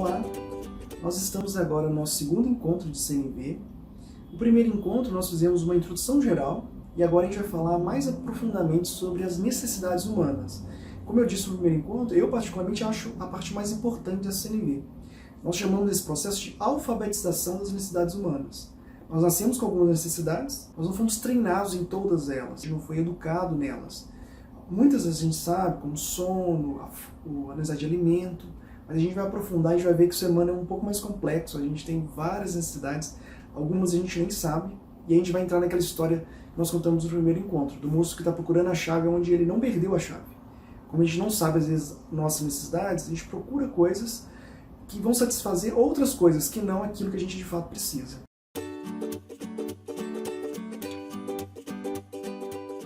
Olá, nós estamos agora no nosso segundo encontro de CNV. No primeiro encontro nós fizemos uma introdução geral e agora a gente vai falar mais aprofundadamente sobre as necessidades humanas. Como eu disse no primeiro encontro, eu particularmente acho a parte mais importante da CNV. Nós chamamos esse processo de alfabetização das necessidades humanas. Nós nascemos com algumas necessidades, nós não fomos treinados em todas elas, a gente não foi educado nelas. Muitas vezes a gente sabe, como sono, a necessidade de alimento, mas a gente vai aprofundar e a gente vai ver que o ser humano é um pouco mais complexo, a gente tem várias necessidades, algumas a gente nem sabe, e a gente vai entrar naquela história que nós contamos no primeiro encontro, do moço que está procurando a chave onde ele não perdeu a chave. Como a gente não sabe, às vezes, nossas necessidades, a gente procura coisas que vão satisfazer outras coisas, que não aquilo que a gente de fato precisa.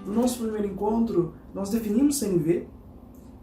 No nosso primeiro encontro, nós definimos CNV.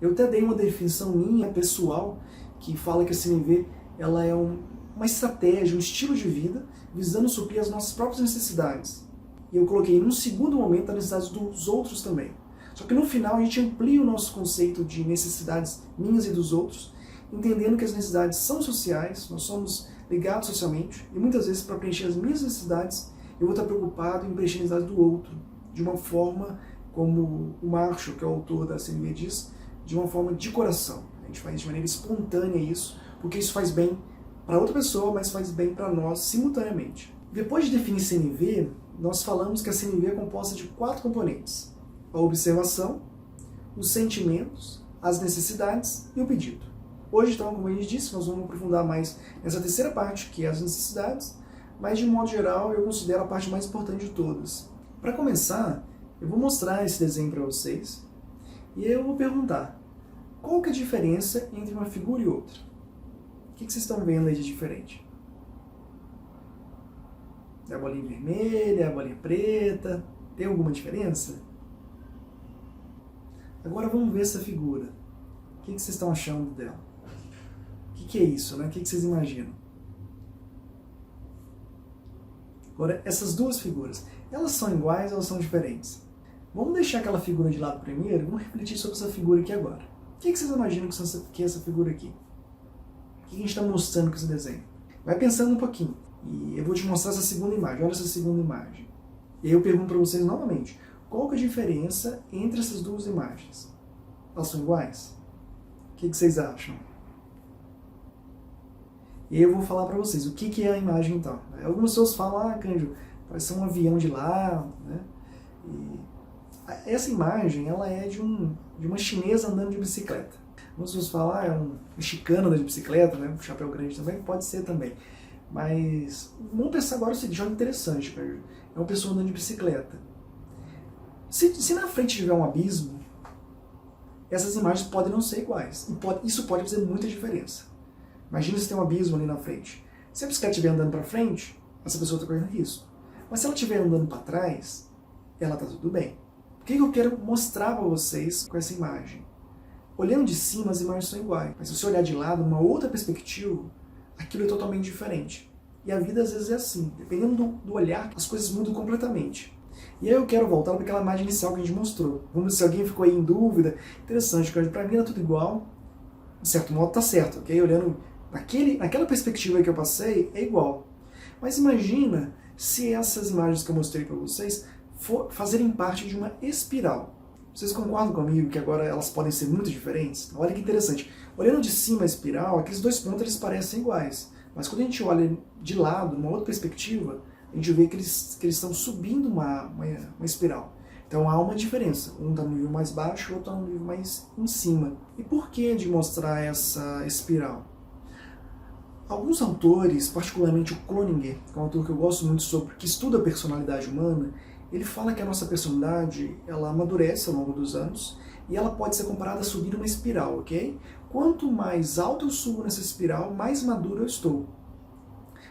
Eu até dei uma definição minha, pessoal, que fala que a CNV ela é uma estratégia, um estilo de vida, visando suprir as nossas próprias necessidades. E eu coloquei num segundo momento as necessidades dos outros também. Só que no final a gente amplia o nosso conceito de necessidades minhas e dos outros, entendendo que as necessidades são sociais, nós somos ligados socialmente, e muitas vezes para preencher as minhas necessidades, eu vou estar preocupado em preencher a necessidade do outro, de uma forma, como o Marshall, que é o autor da CNV, diz, de uma forma de coração. A gente faz de maneira espontânea isso, porque isso faz bem para outra pessoa, mas faz bem para nós simultaneamente. Depois de definir CNV, nós falamos que a CNV é composta de 4 componentes: a observação, os sentimentos, as necessidades e o pedido. Hoje, então, como a gente disse, nós vamos aprofundar mais nessa terceira parte, que é as necessidades, mas de modo geral eu considero a parte mais importante de todas. Para começar, eu vou mostrar esse desenho para vocês e eu vou perguntar: qual que é a diferença entre uma figura e outra? O que vocês estão vendo aí de diferente? É a bolinha vermelha, a bolinha preta? Tem alguma diferença? Agora vamos ver essa figura. O que vocês estão achando dela? O que é isso, né? O que vocês imaginam? Agora, essas duas figuras, elas são iguais ou elas são diferentes? Vamos deixar aquela figura de lado primeiro e vamos refletir sobre essa figura aqui agora. O que vocês imaginam que é essa figura aqui? O que a gente está mostrando com esse desenho? Vai pensando um pouquinho. E eu vou te mostrar essa segunda imagem. Olha essa segunda imagem. E aí eu pergunto para vocês novamente: qual que é a diferença entre essas duas imagens? Elas são iguais? O que vocês acham? E aí eu vou falar para vocês o que é a imagem então. Algumas pessoas falam: Cândido, parece ser um avião de lá, né? E essa imagem ela é de uma chinesa andando de bicicleta. Algumas pessoas falam: é um mexicano andando de bicicleta, né? Um chapéu grande também, pode ser também. Mas vamos pensar agora o seguinte: olha interessante, Cândido. É uma pessoa andando de bicicleta. Se na frente tiver um abismo, essas imagens podem não ser iguais. E isso pode fazer muita diferença. Imagina se tem um abismo ali na frente. Se a bicicleta estiver andando para frente, essa pessoa está correndo risco. Mas se ela estiver andando para trás, ela está tudo bem. O que eu quero mostrar para vocês com essa imagem? Olhando de cima, as imagens são iguais. Mas se você olhar de lado, uma outra perspectiva, aquilo é totalmente diferente. E a vida às vezes é assim. Dependendo do olhar, as coisas mudam completamente. E aí eu quero voltar para aquela imagem inicial que a gente mostrou. Vamos ver se alguém ficou aí em dúvida. Interessante, para mim era tudo igual. De certo modo está certo, ok? Olhando naquela perspectiva que eu passei, é igual. Mas imagina se essas imagens que eu mostrei para vocês fazerem parte de uma espiral. Vocês concordam comigo que agora elas podem ser muito diferentes? Olha que interessante. Olhando de cima a espiral, aqueles dois pontos eles parecem iguais. Mas quando a gente olha de lado, numa outra perspectiva, a gente vê que eles estão subindo uma espiral. Então há uma diferença. Um está no nível mais baixo, o outro está no nível mais em cima. E por que de mostrar essa espiral? Alguns autores, particularmente o Cloninger, que é um autor que eu gosto muito sobre, que estuda a personalidade humana, ele fala que a nossa personalidade ela amadurece ao longo dos anos e ela pode ser comparada a subir uma espiral, ok? Quanto mais alto eu subo nessa espiral, mais maduro eu estou.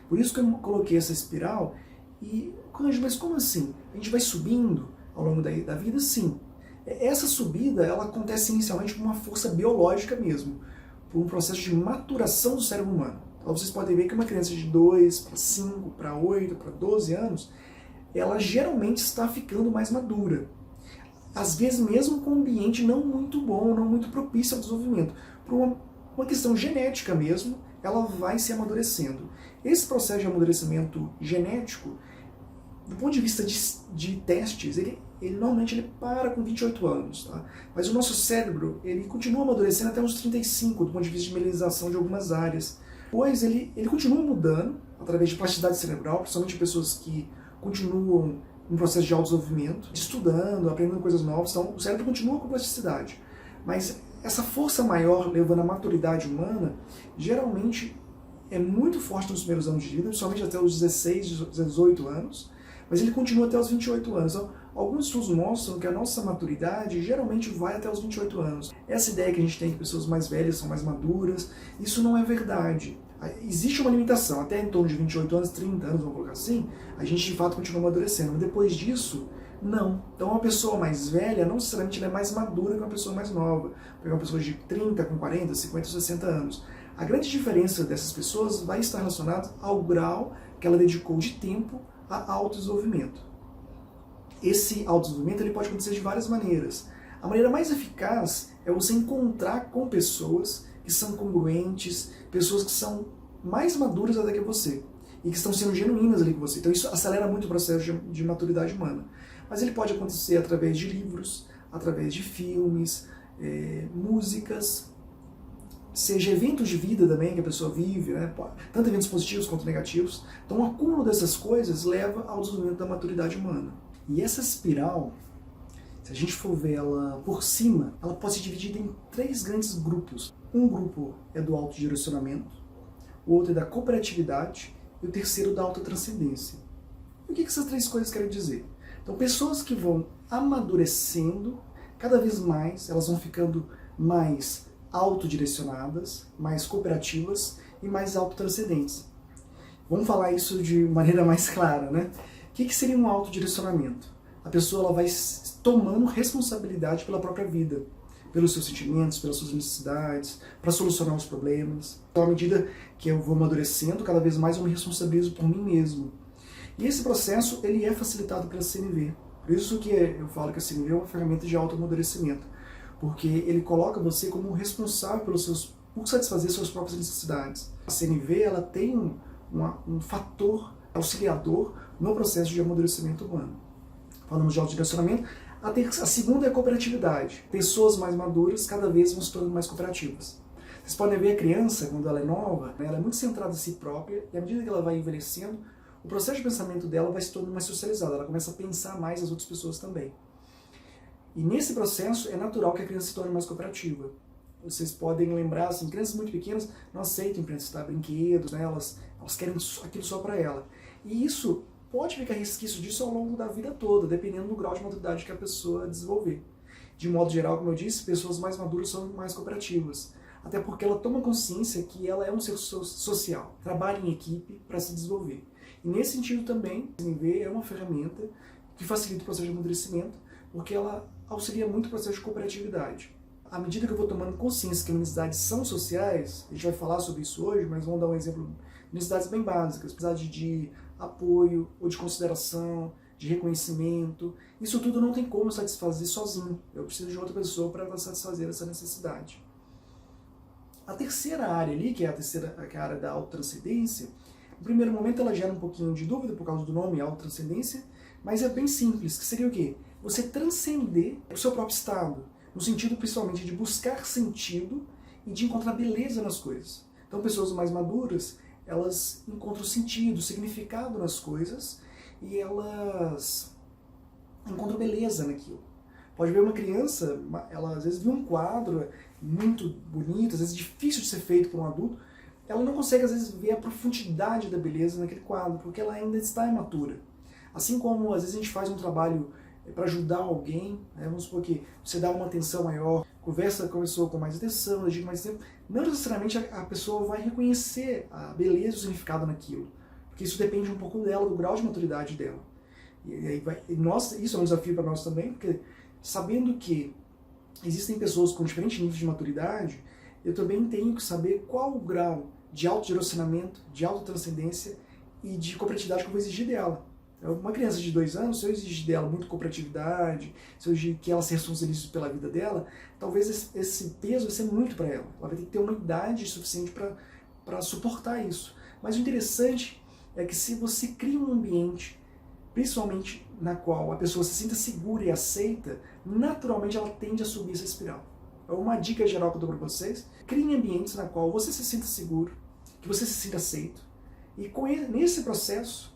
Por isso que eu coloquei essa espiral. E, mas como assim? A gente vai subindo ao longo da vida? Sim. Essa subida ela acontece inicialmente por uma força biológica mesmo, por um processo de maturação do cérebro humano. Então vocês podem ver que uma criança de 2 para 5, para 8, para 12 anos, ela geralmente está ficando mais madura. Às vezes mesmo com um ambiente não muito bom, não muito propício ao desenvolvimento. Por uma questão genética mesmo, ela vai se amadurecendo. Esse processo de amadurecimento genético, do ponto de vista de testes, ele normalmente ele para com 28 anos, tá? Mas o nosso cérebro, ele continua amadurecendo até uns 35, do ponto de vista de melanização de algumas áreas. Pois ele continua mudando, através de plasticidade cerebral, principalmente pessoas que continuam em processo de autodesenvolvimento, estudando, aprendendo coisas novas, então o cérebro continua com plasticidade. Mas essa força maior, levando à maturidade humana, geralmente é muito forte nos primeiros anos de vida, principalmente até os 16, 18 anos, mas ele continua até os 28 anos. Então, alguns estudos mostram que a nossa maturidade geralmente vai até os 28 anos. Essa ideia que a gente tem que pessoas mais velhas são mais maduras, isso não é verdade. Existe uma limitação, até em torno de 28 anos, 30 anos, vamos colocar assim, a gente de fato continua amadurecendo, mas depois disso, não. Então uma pessoa mais velha, não necessariamente ela é mais madura que uma pessoa mais nova. Pegar uma pessoa de 30 com 40, 50, 60 anos. A grande diferença dessas pessoas vai estar relacionada ao grau que ela dedicou de tempo a autodesenvolvimento. Esse autodesenvolvimento ele pode acontecer de várias maneiras. A maneira mais eficaz é você encontrar com pessoas que são congruentes, pessoas que são mais maduras até que você e que estão sendo genuínas ali com você. Então isso acelera muito o processo de maturidade humana. Mas ele pode acontecer através de livros, através de filmes, músicas, seja eventos de vida também que a pessoa vive, né? Tanto eventos positivos quanto negativos. Então o acúmulo dessas coisas leva ao desenvolvimento da maturidade humana. E essa espiral, se a gente for ver ela por cima, ela pode ser dividida em 3 grandes grupos. Um grupo é do autodirecionamento, o outro é da cooperatividade e o terceiro da autotranscendência. O que essas 3 coisas querem dizer? Então, pessoas que vão amadurecendo, cada vez mais, elas vão ficando mais autodirecionadas, mais cooperativas e mais autotranscendentes. Vamos falar isso de maneira mais clara, né? O que seria um autodirecionamento? A pessoa ela vai tomando responsabilidade pela própria vida, pelos seus sentimentos, pelas suas necessidades, para solucionar os problemas. Então, à medida que eu vou amadurecendo, cada vez mais eu me responsabilizo por mim mesmo. E esse processo ele é facilitado pela CNV. Por isso que eu falo que a CNV é uma ferramenta de autoamadurecimento, porque ele coloca você como responsável por satisfazer suas próprias necessidades. A CNV ela tem um fator auxiliador no processo de amadurecimento humano. Falamos de autodirecionamento. A segunda é a cooperatividade. Pessoas mais maduras cada vez vão se tornando mais cooperativas. Vocês podem ver a criança, quando ela é nova, ela é muito centrada em si própria, e à medida que ela vai envelhecendo, o processo de pensamento dela vai se tornando mais socializado, ela começa a pensar mais as outras pessoas também. E nesse processo é natural que a criança se torne mais cooperativa. Vocês podem lembrar, assim, crianças muito pequenas não aceitam emprestar brinquedos, né? Elas querem aquilo só para ela. E isso pode ficar resquício disso ao longo da vida toda, dependendo do grau de maturidade que a pessoa desenvolver. De modo geral, como eu disse, pessoas mais maduras são mais cooperativas. Até porque ela toma consciência que ela é um ser social, trabalha em equipe para se desenvolver. E nesse sentido também, a CNV é uma ferramenta que facilita o processo de amadurecimento, porque ela auxilia muito o processo de cooperatividade. À medida que eu vou tomando consciência que as necessidades são sociais, a gente vai falar sobre isso hoje, mas vamos dar um exemplo de necessidades bem básicas, necessidade de apoio ou de consideração, de reconhecimento. Isso tudo não tem como satisfazer sozinho. Eu preciso de outra pessoa para satisfazer essa necessidade. A terceira área ali, que é a área da autotranscendência, no primeiro momento ela gera um pouquinho de dúvida por causa do nome, autotranscendência, mas é bem simples, que seria o quê? Você transcender o seu próprio estado, no sentido principalmente de buscar sentido e de encontrar beleza nas coisas. Então pessoas mais maduras, elas encontram sentido, significado nas coisas e elas encontram beleza naquilo. Pode ver uma criança, ela às vezes vê um quadro muito bonito, às vezes difícil de ser feito por um adulto, ela não consegue às vezes ver a profundidade da beleza naquele quadro, porque ela ainda está imatura. Assim como às vezes a gente faz um trabalho para ajudar alguém, né? Vamos supor que você dá uma atenção maior, conversa com a pessoa com mais atenção, dedica mais tempo, não necessariamente a pessoa vai reconhecer a beleza e o significado naquilo, porque isso depende um pouco dela, do grau de maturidade dela. E aí isso é um desafio para nós também, porque sabendo que existem pessoas com diferentes níveis de maturidade, eu também tenho que saber qual o grau de autodirecionamento, de autotranscendência e de cooperatividade que eu vou exigir dela. Uma criança de 2 anos, se eu exigir dela muito cooperatividade, se eu exigir que ela se responsabilize pela vida dela, talvez esse peso vai ser muito para ela. Ela vai ter que ter uma idade suficiente para suportar isso. Mas o interessante é que se você cria um ambiente, principalmente na qual a pessoa se sinta segura e aceita, naturalmente ela tende a subir essa espiral. É uma dica geral que eu dou para vocês: criem ambientes na qual você se sinta seguro, que você se sinta aceito, e nesse processo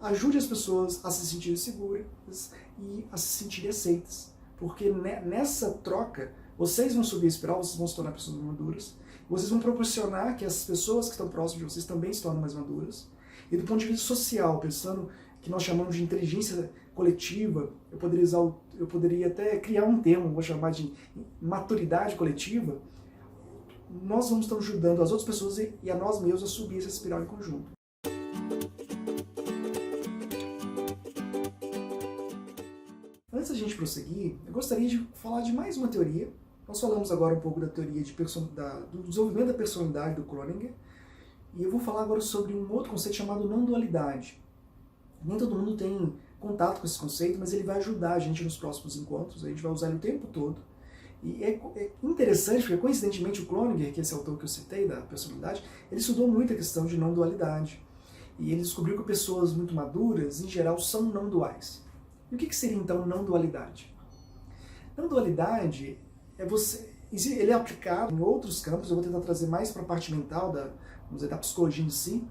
ajude as pessoas a se sentirem seguras e a se sentirem aceitas. Porque nessa troca, vocês vão subir a espiral, vocês vão se tornar pessoas mais maduras, vocês vão proporcionar que as pessoas que estão próximas de vocês também se tornem mais maduras. E do ponto de vista social, pensando que nós chamamos de inteligência coletiva, eu poderia até criar um termo, vou chamar de maturidade coletiva. Nós vamos estar ajudando as outras pessoas e a nós mesmos a subir essa espiral em conjunto. Antes da gente prosseguir, eu gostaria de falar de mais uma teoria. Nós falamos agora um pouco da teoria do desenvolvimento da personalidade do Cloninger, e eu vou falar agora sobre um outro conceito chamado não-dualidade. Nem todo mundo tem contato com esse conceito, mas ele vai ajudar a gente nos próximos encontros, a gente vai usar ele o tempo todo. E é interessante, porque coincidentemente o Cloninger, que é esse autor que eu citei, da personalidade, ele estudou muito a questão de não-dualidade. E ele descobriu que pessoas muito maduras, em geral, são não-duais. E o que seria então não-dualidade? Não-dualidade ele é aplicado em outros campos. Eu vou tentar trazer mais para a parte mental, vamos dizer, da psicologia em si.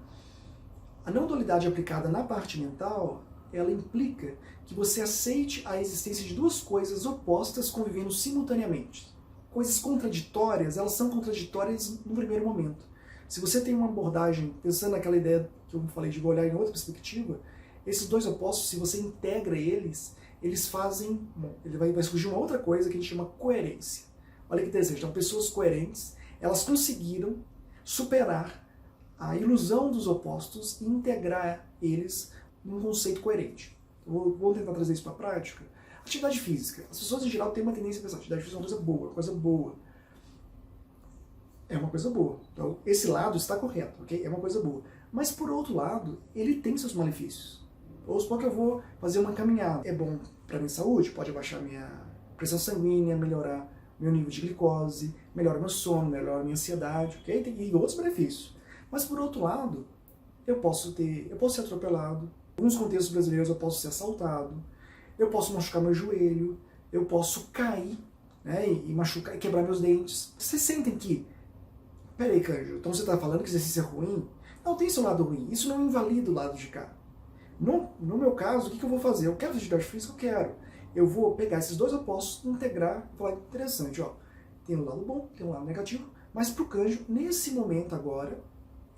A não-dualidade aplicada na parte mental, ela implica que você aceite a existência de duas coisas opostas convivendo simultaneamente. Coisas contraditórias, elas são contraditórias no primeiro momento. Se você tem uma abordagem, pensando naquela ideia que eu falei de olhar em outra perspectiva, esses dois opostos, se você integra eles fazem... vai surgir uma outra coisa que a gente chama coerência. Olha que interessante, então pessoas coerentes, elas conseguiram superar a ilusão dos opostos e integrar eles num conceito coerente. Vou tentar trazer isso para a prática. Atividade física. As pessoas em geral têm uma tendência a pensar: atividade física é uma coisa boa, uma coisa boa. É uma coisa boa. Então, esse lado está correto, ok? É uma coisa boa. Mas, por outro lado, ele tem seus malefícios. Ou supor que eu vou fazer uma caminhada. É bom para a minha saúde, pode abaixar minha pressão sanguínea, melhorar meu nível de glicose, melhora meu sono, melhora minha ansiedade, ok? E outros benefícios. Mas, por outro lado, eu posso ser atropelado. Em alguns contextos brasileiros eu posso ser assaltado, eu posso machucar meu joelho, eu posso cair, né, e machucar e quebrar meus dentes. Vocês sentem que... Peraí, Cândido, então você está falando que exercício é ruim? Não, tem seu lado ruim. Isso não invalida o lado de cá. No meu caso, o que eu vou fazer? Eu quero atividade física, eu quero. Eu vou pegar esses dois opostos, integrar e falar: interessante, ó, tem um lado bom, tem um lado negativo, mas para o Cândido, nesse momento agora,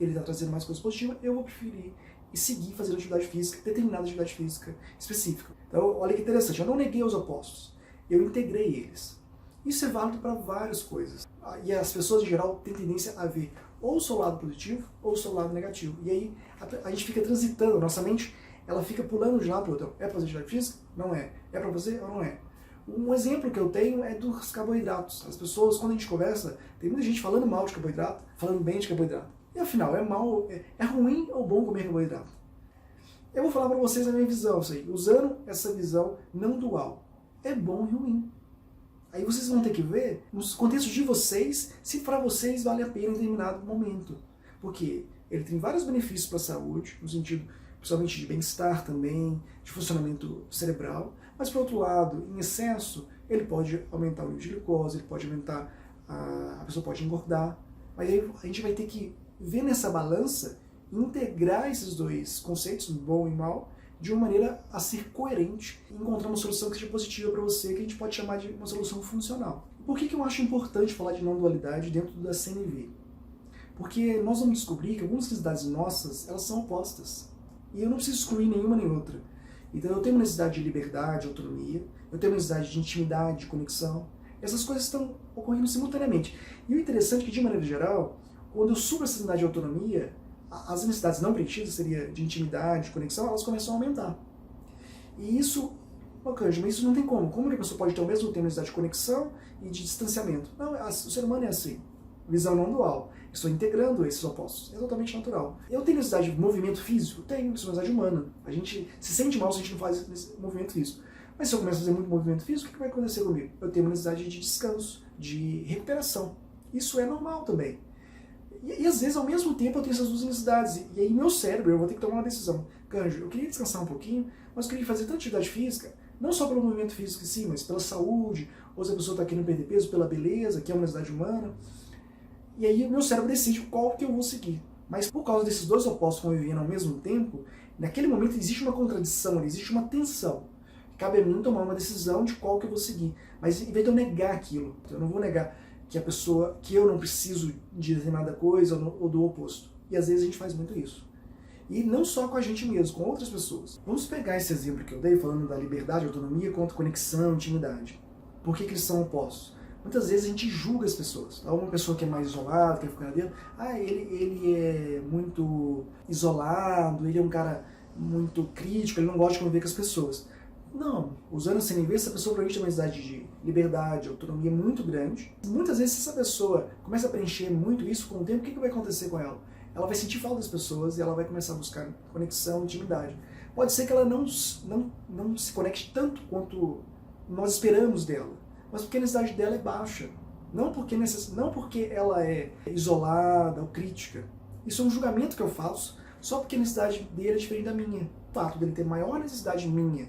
ele está trazendo mais coisas positivas, eu vou preferir e seguir fazendo atividade física, determinada atividade física específica. Então, olha que interessante, eu não neguei os opostos, eu integrei eles. Isso é válido para várias coisas. E as pessoas, em geral, têm tendência a ver ou o seu lado positivo ou o seu lado negativo. E aí a gente fica transitando, nossa mente, ela fica pulando de um lado para o outro. É para fazer atividade física? Não é. É para fazer ou não é? Um exemplo que eu tenho é dos carboidratos. As pessoas, quando a gente conversa, tem muita gente falando mal de carboidrato, falando bem de carboidrato. E afinal, é ruim ou bom comer carboidrato? Eu vou falar para vocês a minha visão, usando essa visão não dual. É bom e ruim. Aí vocês vão ter que ver, nos contextos de vocês, se para vocês vale a pena em determinado momento. Porque ele tem vários benefícios para a saúde, no sentido, principalmente de bem-estar também, de funcionamento cerebral. Mas, por outro lado, em excesso, ele pode aumentar o nível de glicose, ele pode aumentar, a pessoa pode engordar. Mas aí a gente vai ter que ver nessa balança, integrar esses dois conceitos, bom e mal, de uma maneira a ser coerente e encontrar uma solução que seja positiva para você, que a gente pode chamar de uma solução funcional. Por que eu acho importante falar de não-dualidade dentro da CNV? Porque nós vamos descobrir que algumas necessidades nossas, elas são opostas. E eu não preciso excluir nenhuma nem outra. Então eu tenho uma necessidade de liberdade, de autonomia, eu tenho uma necessidade de intimidade, de conexão. Essas coisas estão ocorrendo simultaneamente. E o interessante é que, de maneira geral, quando eu supro essa necessidade de autonomia, as necessidades não preenchidas, seria de intimidade, de conexão, elas começam a aumentar. E isso, mas isso não tem como. Como que a pessoa pode ter ao mesmo tempo necessidade de conexão e de distanciamento? Não, o ser humano é assim. visão não dual. Estou integrando esses opostos. É totalmente natural. Eu tenho necessidade de movimento físico? Tenho, isso é uma necessidade humana. A gente se sente mal se a gente não faz esse movimento físico. Mas se eu começo a fazer muito movimento físico, o que vai acontecer comigo? Eu tenho uma necessidade de descanso, de recuperação. Isso é normal também. E às vezes, ao mesmo tempo, eu tenho essas duas necessidades. E aí meu cérebro, eu vou ter que tomar uma decisão. Cândido, eu queria descansar um pouquinho, mas eu queria fazer tanta atividade física, não só pelo movimento físico em si, mas pela saúde, ou se a pessoa está querendo perder peso, pela beleza, que é uma necessidade humana. E aí o meu cérebro decide qual que eu vou seguir. Mas por causa desses dois opostos convivendo ao mesmo tempo, naquele momento existe uma contradição, existe uma tensão. Cabe a mim tomar uma decisão de qual que eu vou seguir. Mas em vez de eu negar aquilo, eu não vou negar que a pessoa, que eu não preciso de determinada coisa ou do oposto. E às vezes a gente faz muito isso. E não só com a gente mesmo, com outras pessoas. Vamos pegar esse exemplo que eu dei, falando da liberdade, autonomia contra conexão, intimidade. Por que eles são opostos? Muitas vezes a gente julga as pessoas. Uma pessoa que é mais isolada, que fica na dentro, ele é muito isolado, ele é um cara muito crítico, ele não gosta de conviver com as pessoas. Não, usando a CNV, essa pessoa provavelmente tem uma necessidade de liberdade, autonomia muito grande. Muitas vezes, se essa pessoa começa a preencher muito isso com o tempo, o que vai acontecer com ela? Ela vai sentir falta das pessoas e ela vai começar a buscar conexão, intimidade. Pode ser que ela não se conecte tanto quanto nós esperamos dela, mas porque a necessidade dela é baixa. Não porque ela é isolada ou crítica. Isso é um julgamento que eu faço só porque a necessidade dele é diferente da minha. O fato dele ter maior necessidade minha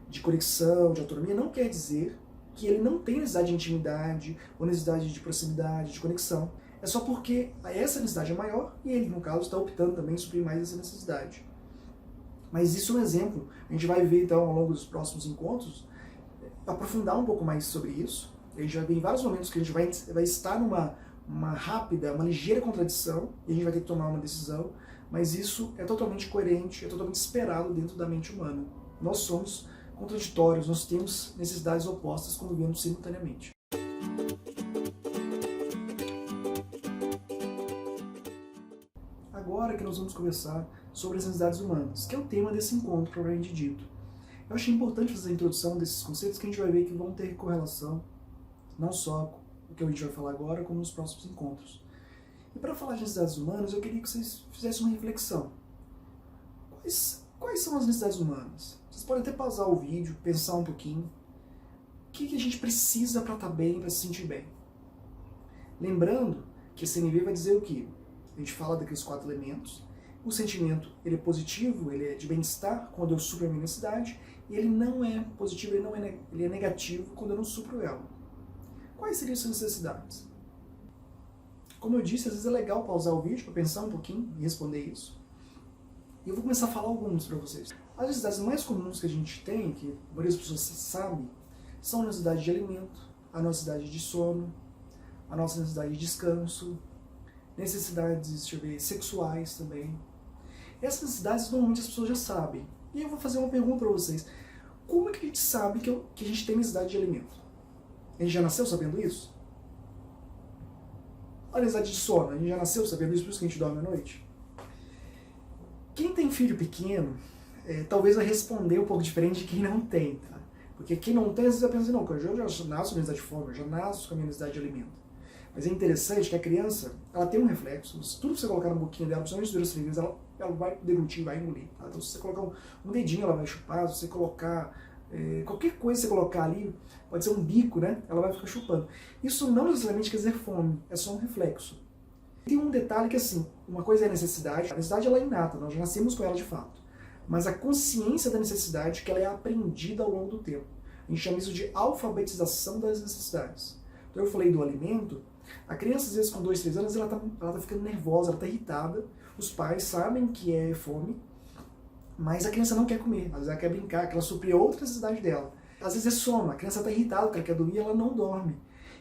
de conexão, de autonomia, não quer dizer que ele não tem necessidade de intimidade ou necessidade de proximidade, de conexão. É só porque essa necessidade é maior e ele, no caso, está optando também em suprir mais essa necessidade. Mas isso é um exemplo. A gente vai ver, então, ao longo dos próximos encontros, aprofundar um pouco mais sobre isso. A gente vai ver em vários momentos que a gente vai estar numa rápida, uma ligeira contradição e a gente vai ter que tomar uma decisão, mas isso é totalmente coerente, é totalmente esperado dentro da mente humana. Nós somos contraditórios, nós temos necessidades opostas convivendo simultaneamente. Agora que nós vamos conversar sobre as necessidades humanas, que é o tema desse encontro, propriamente dito. Eu achei importante fazer a introdução desses conceitos que a gente vai ver que vão ter correlação, não só com o que a gente vai falar agora, como nos próximos encontros. E para falar de necessidades humanas, eu queria que vocês fizessem uma reflexão. Quais são as necessidades humanas? Vocês podem até pausar o vídeo, pensar um pouquinho. O que a gente precisa para estar bem, para se sentir bem? Lembrando que a CNV vai dizer o quê? A gente fala daqueles 4 elementos. O sentimento, ele é positivo, ele é de bem-estar quando eu supro a minha necessidade, e ele não é positivo, ele é negativo quando eu não supro ela. Quais seriam essas necessidades? Como eu disse, às vezes é legal pausar o vídeo para pensar um pouquinho e responder isso. E eu vou começar a falar alguns para vocês. As necessidades mais comuns que a gente tem, que a maioria das pessoas sabem, são a necessidade de alimento, a necessidade de sono, a nossa necessidade de descanso, necessidades, sexuais também. Essas necessidades normalmente as pessoas já sabem. E eu vou fazer uma pergunta para vocês. Como é que a gente sabe que a gente tem necessidade de alimento? A gente já nasceu sabendo isso? A necessidade de sono, a gente já nasceu sabendo isso, por isso que a gente dorme à noite? Quem tem filho pequeno, talvez vai responder um pouco diferente de quem não tem, tá? Porque quem não tem, às vezes vai pensar, não, eu já nasço com a necessidade de fome, eu já nasço com a minha necessidade de alimento. Mas é interessante que a criança, ela tem um reflexo, tudo que você colocar na boquinha dela, principalmente durante as feridas, ela vai deglutir, vai engolir. Tá? Então se você colocar um dedinho, ela vai chupar, se você colocar, qualquer coisa que você colocar ali, pode ser um bico, né? Ela vai ficar chupando. Isso não necessariamente quer dizer fome, é só um reflexo. Tem um detalhe que assim, uma coisa é a necessidade ela é inata, nós já nascemos com ela de fato. Mas a consciência da necessidade, que ela é aprendida ao longo do tempo. A gente chama isso de alfabetização das necessidades. Então eu falei do alimento, a criança às vezes com 2, 3 anos, ela tá ficando nervosa, ela tá irritada, os pais sabem que é fome, mas a criança não quer comer, às vezes ela quer brincar, quer ela suprir outra necessidade dela. Às vezes é sono, a criança tá irritada, ela quer dormir, ela não dorme.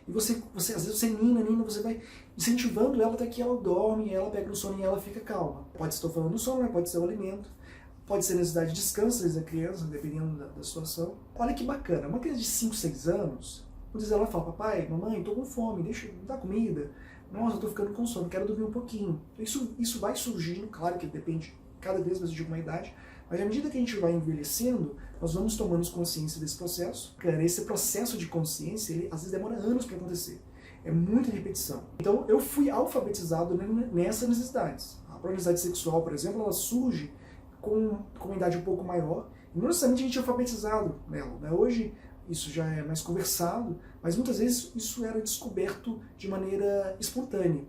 E você às vezes você nina, você vai incentivando ela até que ela dorme, ela pega no sono e ela fica calma. Pode estar falando do sono, pode ser o alimento, pode ser necessidade de descanso, às vezes da criança, dependendo da situação. Olha que bacana, uma criança de 5, 6 anos, muitas vezes ela fala, papai, mamãe, tô com fome, me dá comida. Nossa, eu tô ficando com sono, quero dormir um pouquinho. Isso vai surgindo, claro que depende, cada vez mais de uma idade, mas à medida que a gente vai envelhecendo, nós vamos tomando consciência desse processo. Cara, esse processo de consciência, ele às vezes demora anos para acontecer. é muita repetição. Então eu fui alfabetizado nessas necessidades. A própria necessidade sexual, por exemplo, ela surge com uma idade um pouco maior, e não necessariamente a gente é alfabetizado nela, né? Hoje isso já é mais conversado, mas muitas vezes isso era descoberto de maneira espontânea,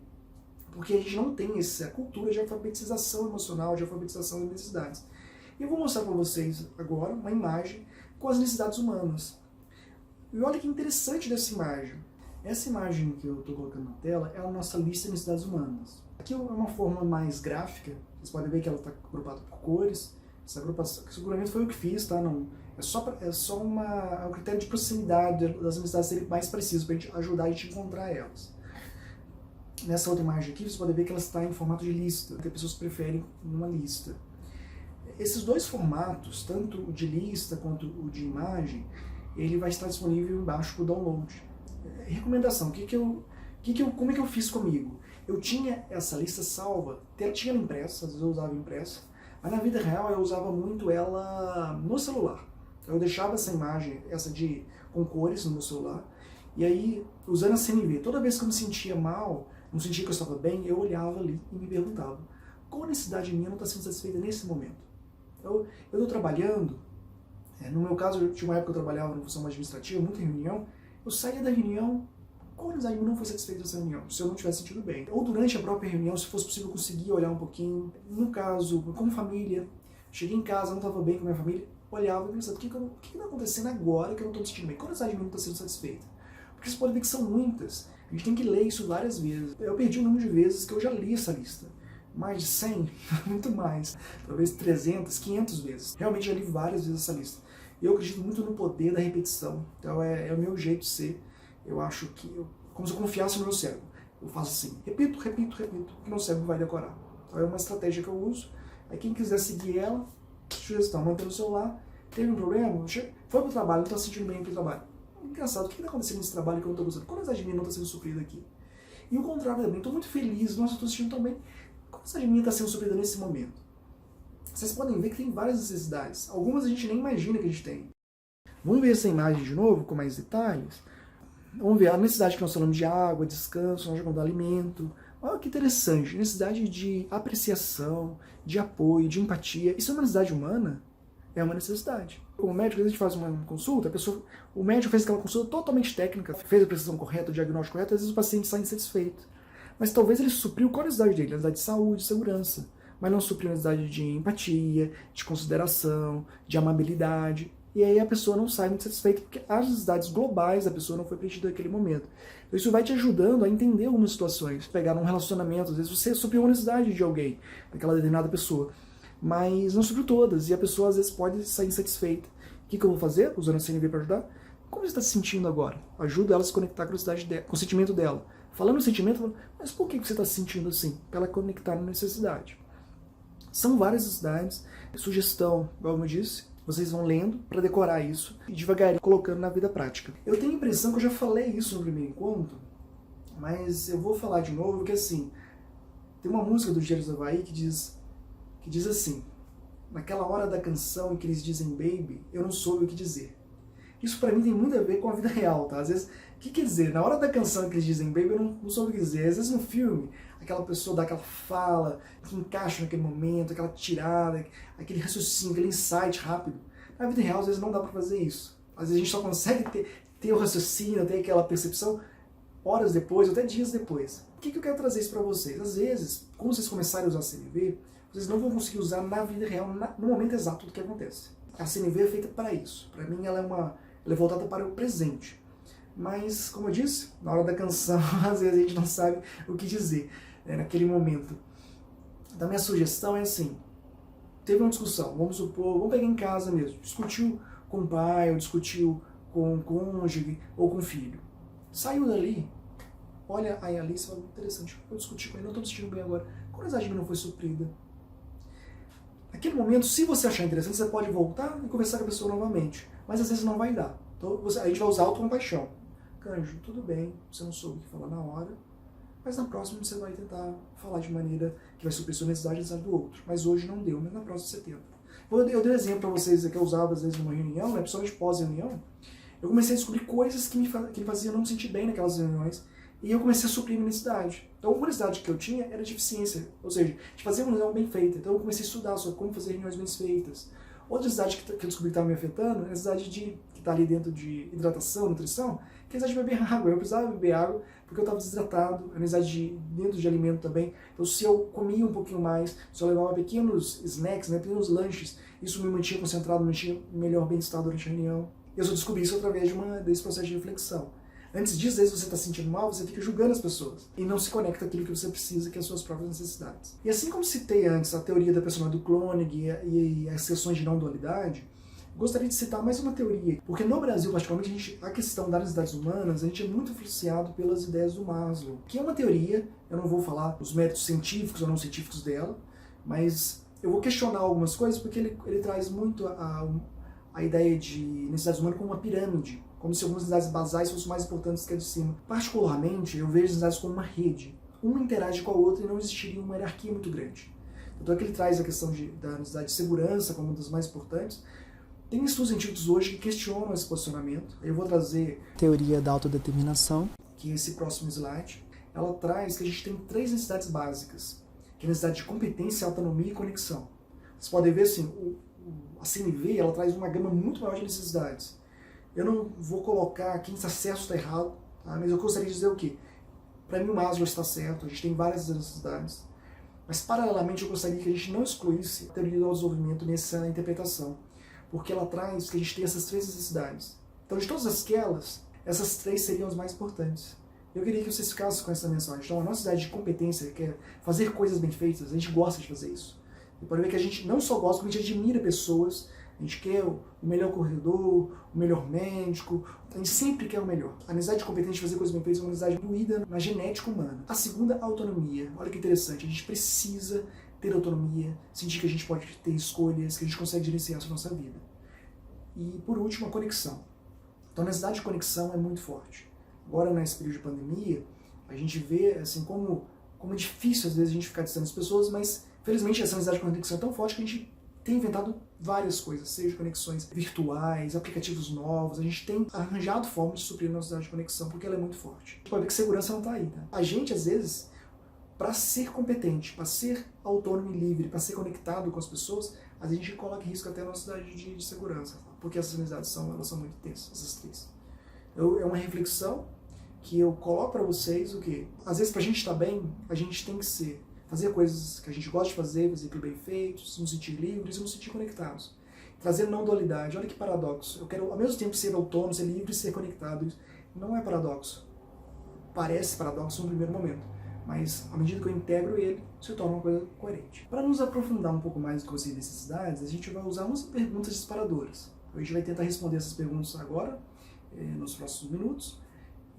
porque a gente não tem essa cultura de alfabetização emocional, de alfabetização das necessidades. E eu vou mostrar para vocês agora uma imagem com as necessidades humanas. E olha que interessante dessa imagem. Essa imagem que eu estou colocando na tela é a nossa lista de necessidades humanas. Aqui é uma forma mais gráfica, vocês podem ver que ela está agrupada por cores. Essa agrupação, esse agrupamento foi eu que fiz, tá? Não, é só um critério de proximidade das necessidades serem mais precisos para ajudar a gente a encontrar elas. Nessa outra imagem aqui, você pode ver que ela está em formato de lista. Tem pessoas que preferem uma lista. Esses dois formatos, tanto o de lista quanto o de imagem, ele vai estar disponível embaixo para o download. Recomendação, como é que eu fiz comigo? Eu tinha essa lista salva, tinha ela impressa, às vezes eu usava impressa, mas na vida real eu usava muito ela no celular. Eu deixava essa imagem, com cores no meu celular, e aí, usando a CNV, toda vez que eu me sentia mal, não sentia que eu estava bem, eu olhava ali e me perguntava, qual necessidade minha não está sendo satisfeita nesse momento? Eu estou trabalhando, no meu caso, eu tinha uma época que eu trabalhava na função administrativa, muita reunião, eu saía da reunião, qual necessidade minha não foi satisfeita nessa reunião, se eu não tivesse sentido bem? Ou durante a própria reunião, se fosse possível, eu conseguia olhar um pouquinho, no caso, como família, cheguei em casa, não estava bem com a minha família, olhava e pensava, o que está acontecendo agora que eu não estou me sentindo bem? Qual necessidade minha não está sendo satisfeita? Porque você pode ver que são muitas, a gente tem que ler isso várias vezes. Eu perdi o número de vezes que eu já li essa lista. Mais de 100, muito mais, talvez 300, 500 vezes. Realmente já li várias vezes essa lista. Eu acredito muito no poder da repetição, então é o meu jeito de ser. Eu acho que, como se eu confiasse no meu cérebro. Eu faço assim, repito, que meu cérebro vai decorar. Então é uma estratégia que eu uso. Aí quem quiser seguir ela, sugestão, mantém no celular, teve um problema, foi pro trabalho, não está se sentindo bem pro trabalho. Engraçado, o que está acontecendo nesse trabalho que eu não estou gostando? Qual necessidade de mim não está sendo suprida aqui? E o contrário também, estou muito feliz, nossa, estou sentindo tão bem. Qual necessidade de mim está sendo suprida nesse momento? Vocês podem ver que tem várias necessidades. Algumas a gente nem imagina que a gente tem. Vamos ver essa imagem de novo, com mais detalhes? Vamos ver a necessidade que nós falamos de água, descanso, nós falamos do alimento. Olha que interessante, necessidade de apreciação, de apoio, de empatia. Isso é uma necessidade humana? É uma necessidade. Como médico, às vezes a gente faz uma consulta, o médico fez aquela consulta totalmente técnica, fez a precisão correta, o diagnóstico correto, às vezes o paciente sai insatisfeito. Mas talvez ele supriu qual a necessidade dele? A necessidade de saúde, de segurança. Mas não supriu a necessidade de empatia, de consideração, de amabilidade. E aí a pessoa não sai muito satisfeita, porque as necessidades globais da pessoa não foi preenchida naquele momento. Então isso vai te ajudando a entender algumas situações. Pegar um relacionamento, às vezes você supriu uma necessidade de alguém, daquela determinada pessoa, mas não supriu todas, e a pessoa às vezes pode sair insatisfeita. O que eu vou fazer, usando a CNV para ajudar? Como você está se sentindo agora? Ajuda ela a se conectar com a necessidade dela, com o sentimento dela. Falando no sentimento, mas por que você está se sentindo assim? Para ela conectar na necessidade. São várias necessidades. Sugestão, como eu disse, vocês vão lendo para decorar isso e devagarinho colocando na vida prática. Eu tenho a impressão que eu já falei isso no primeiro encontro, mas eu vou falar de novo, que assim, tem uma música do Engenheiros do Havaí que diz assim, naquela hora da canção em que eles dizem baby, eu não soube o que dizer. Isso pra mim tem muito a ver com a vida real, tá? Às vezes, o que quer dizer? Na hora da canção que eles dizem baby, eu não soube o que dizer. Às vezes no filme, aquela pessoa dá aquela fala que encaixa naquele momento, aquela tirada, aquele raciocínio, aquele insight rápido. Na vida real, às vezes não dá pra fazer isso. Às vezes a gente só consegue ter o raciocínio, ter aquela percepção horas depois, ou até dias depois. O que eu quero trazer isso pra vocês? Às vezes, quando vocês começarem a usar a CNV, vocês não vão conseguir usar na vida real, no momento exato do que acontece. A CNV é feita para isso. Para mim, ela é voltada para o presente. Mas, como eu disse, na hora da canção, às vezes a gente não sabe o que dizer, né, naquele momento. Então, minha sugestão é assim, teve uma discussão, vamos supor, vamos pegar em casa mesmo, discutiu com o pai, ou discutiu com o cônjuge, ou com o filho. Saiu dali, olha aí a lista, interessante, eu discuti com ele, não estou me sentindo bem agora, qual a necessidade não foi suprida? Naquele momento, se você achar interessante, você pode voltar e conversar com a pessoa novamente. Mas às vezes não vai dar. Então a gente vai usar autocompaixão. Canjo, tudo bem, você não soube o que falar na hora, mas na próxima você vai tentar falar de maneira que vai suprir sua necessidade e a necessidade do outro. Mas hoje não deu, mas na próxima você tenta. Eu dei um exemplo para vocês que eu usava às vezes numa reunião, né, principalmente pós-reunião. Eu comecei a descobrir coisas que me faziam não me sentir bem naquelas reuniões. E eu comecei a suprir minha necessidade. Então, uma necessidade que eu tinha era de eficiência, ou seja, de fazer uma reunião bem feita. Então, eu comecei a estudar sobre como fazer reuniões bem feitas. Outra necessidade que eu descobri que estava me afetando é a necessidade que está ali dentro de hidratação, nutrição, que é a necessidade de beber água. Eu precisava beber água porque eu estava desidratado, a necessidade dentro de alimento também. Então, se eu comia um pouquinho mais, se eu levava pequenos snacks, né, pequenos lanches, isso me mantinha concentrado, me mantinha melhor bem-estar durante a reunião. Eu só descobri isso através desse processo de reflexão. Antes disso, às vezes você está se sentindo mal, você fica julgando as pessoas e não se conecta àquilo que você precisa, que é as suas próprias necessidades. E assim como citei antes a teoria da personalidade do Clonig e as sessões de não dualidade, gostaria de citar mais uma teoria, porque no Brasil, particularmente, a questão das necessidades humanas, a gente é muito influenciado pelas ideias do Maslow, que é uma teoria, eu não vou falar os méritos científicos ou não científicos dela, mas eu vou questionar algumas coisas porque ele traz muito a ideia de necessidades humanas como uma pirâmide, como se algumas necessidades basais fossem mais importantes que a de cima. Particularmente, eu vejo as necessidades como uma rede. Uma interage com a outra e não existiria uma hierarquia muito grande. Então aqui ele traz a questão da necessidade de segurança como uma das mais importantes. Tem estudos científicos hoje que questionam esse posicionamento. Eu vou trazer a teoria da autodeterminação, que é esse próximo slide. Ela traz que a gente tem 3 necessidades básicas, que é a necessidade de competência, autonomia e conexão. Vocês podem ver assim, a CNV ela traz uma gama muito maior de necessidades. Eu não vou colocar quem está certo ou está errado, tá? Mas eu gostaria de dizer o quê? Para mim o Maslow está certo, a gente tem várias necessidades, mas paralelamente eu gostaria que a gente não excluísse a teoria do desenvolvimento nessa interpretação, porque ela traz que a gente tem essas 3 necessidades. Então de todas aquelas, essas 3 seriam as mais importantes. Eu queria que vocês ficassem com essa mensagem. Então a nossa necessidade de competência, que é fazer coisas bem feitas, a gente gosta de fazer isso. E pode ver que a gente não só gosta, como a gente admira pessoas. A gente quer o melhor corredor, o melhor médico, a gente sempre quer o melhor. A necessidade de competência de fazer coisas bem feitas é uma necessidade doída na genética humana. A segunda, a autonomia. Olha que interessante, a gente precisa ter autonomia, sentir que a gente pode ter escolhas, que a gente consegue gerenciar a nossa vida. E por último, a conexão. Então a necessidade de conexão é muito forte. Agora, nesse período de pandemia, a gente vê assim, como é difícil às vezes a gente ficar distante das pessoas, mas felizmente essa necessidade de conexão é tão forte que a gente tem inventado várias coisas, seja conexões virtuais, aplicativos novos, a gente tem arranjado formas de suprir a necessidade de conexão, porque ela é muito forte. A gente pode ver que segurança não está aí, né? A gente, às vezes, para ser competente, para ser autônomo e livre, para ser conectado com as pessoas, a gente coloca em risco até a nossa necessidade de segurança, porque essas necessidades elas são muito intensas, essas 3. É uma reflexão que eu coloco para vocês, o quê? Às vezes, para a gente estar bem, a gente tem que fazer coisas que a gente gosta de fazer bem feitos, nos sentir livres e nos sentir conectados. Trazer não dualidade, olha que paradoxo. Eu quero ao mesmo tempo ser autônomo, ser livre e ser conectado. Não é paradoxo. Parece paradoxo no primeiro momento, mas à medida que eu integro ele, se torna uma coisa coerente. Para nos aprofundar um pouco mais do que as necessidades, a gente vai usar umas perguntas disparadoras. A gente vai tentar responder essas perguntas agora, nos próximos minutos.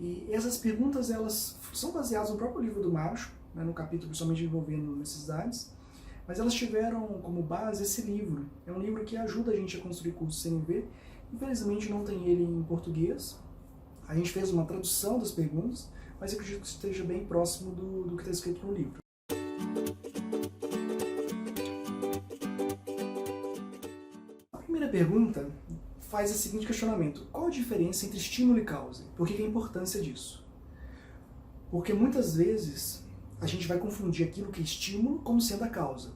E essas perguntas elas são baseadas no próprio livro do Macho, né, no capítulo principalmente envolvendo necessidades, mas elas tiveram como base esse livro. É um livro que ajuda a gente a construir curso CNV. Infelizmente não tem ele em português. A gente fez uma tradução das perguntas, mas eu acredito que esteja bem próximo do que está escrito no livro. A primeira pergunta faz o seguinte questionamento: qual a diferença entre estímulo e causa? Por que a importância disso? Porque muitas vezes a gente vai confundir aquilo que é estímulo como sendo a causa.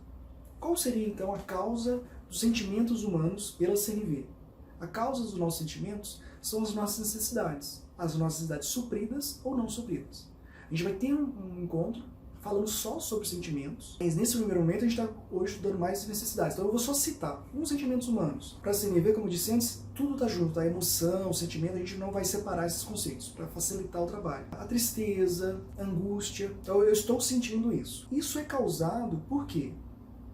Qual seria então a causa dos sentimentos humanos pela CNV? A causa dos nossos sentimentos são as nossas necessidades supridas ou não supridas. A gente vai ter um encontro falando só sobre sentimentos, mas nesse primeiro momento a gente está hoje estudando mais necessidades. Então eu vou só citar uns sentimentos humanos. Para a CNV, como eu disse antes, tudo está junto, tá? A emoção, o sentimento, a gente não vai separar esses conceitos para facilitar o trabalho. A tristeza, a angústia, então eu estou sentindo isso. Isso é causado por quê?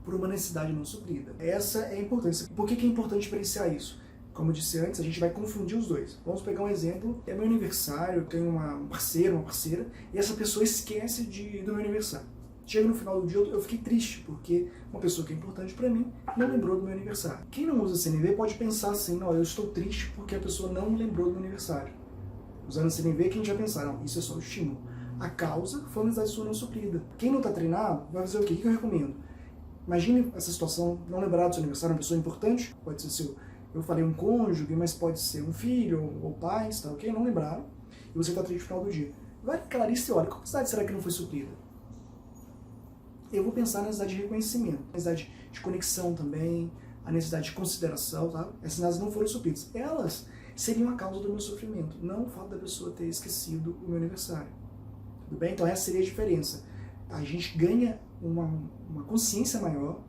Por uma necessidade não suprida. Essa é a importância. Por que é importante diferenciar isso? Como eu disse antes, a gente vai confundir os dois. Vamos pegar um exemplo. É meu aniversário, eu tenho um parceiro, uma parceira, e essa pessoa esquece do meu aniversário. Chega no final do dia, eu fiquei triste, porque uma pessoa que é importante para mim não lembrou do meu aniversário. Quem não usa CNV pode pensar assim: não, eu estou triste porque a pessoa não lembrou do meu aniversário. Usando a CNV, quem já pensar, não, isso é só o estímulo. A causa foi uma necessidade sua não suprida. Quem não está treinado vai fazer o quê? O que eu recomendo? Imagine essa situação, não lembrar do seu aniversário, uma pessoa importante, pode ser seu... Eu falei um cônjuge, mas pode ser um filho ou pais, tá ok? Não lembraram. E você está triste no final do dia. vai naquela lista e olha, qual necessidade será que não foi suprida? Eu vou pensar na necessidade de reconhecimento, na necessidade de conexão também, a necessidade de consideração, tá? Essas necessidades não foram supridas. Elas seriam a causa do meu sofrimento, não o fato da pessoa ter esquecido o meu aniversário. Tudo bem? Então essa seria a diferença. A gente ganha uma consciência maior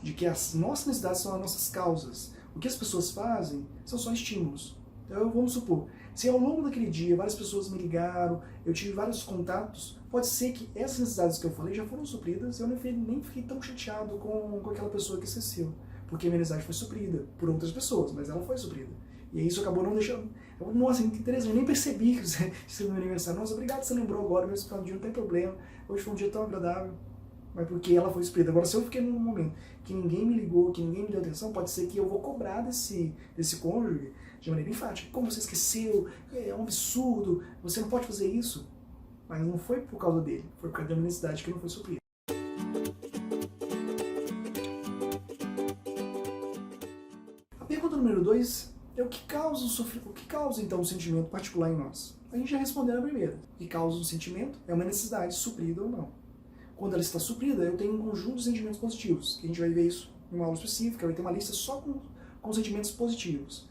de que as nossas necessidades são as nossas causas. O que as pessoas fazem são só estímulos. Então vamos supor, se ao longo daquele dia várias pessoas me ligaram, eu tive vários contatos, pode ser que essas necessidades que eu falei já foram supridas e eu nem fiquei tão chateado com aquela pessoa que esqueceu. Porque a minha necessidade foi suprida por outras pessoas, mas ela foi suprida. E aí isso acabou não deixando... Nossa, que interessante, eu nem percebi que você é meu aniversário. Nossa, obrigado que você lembrou agora, meu final de dia não tem problema. Hoje foi um dia tão agradável. Mas porque ela foi suprida. Agora, se eu fiquei num momento que ninguém me ligou, que ninguém me deu atenção, pode ser que eu vou cobrar desse cônjuge de maneira enfática. Como você esqueceu? É um absurdo, você não pode fazer isso. Mas não foi por causa dele, foi por causa da minha necessidade que não foi suprida. A pergunta número 2 é o que causa então um sentimento particular em nós? A gente já respondeu na primeira. O que causa um sentimento é uma necessidade suprida ou não. Quando ela está suprida, eu tenho um conjunto de sentimentos positivos, que a gente vai ver isso em uma aula específica, vai ter uma lista só com sentimentos positivos.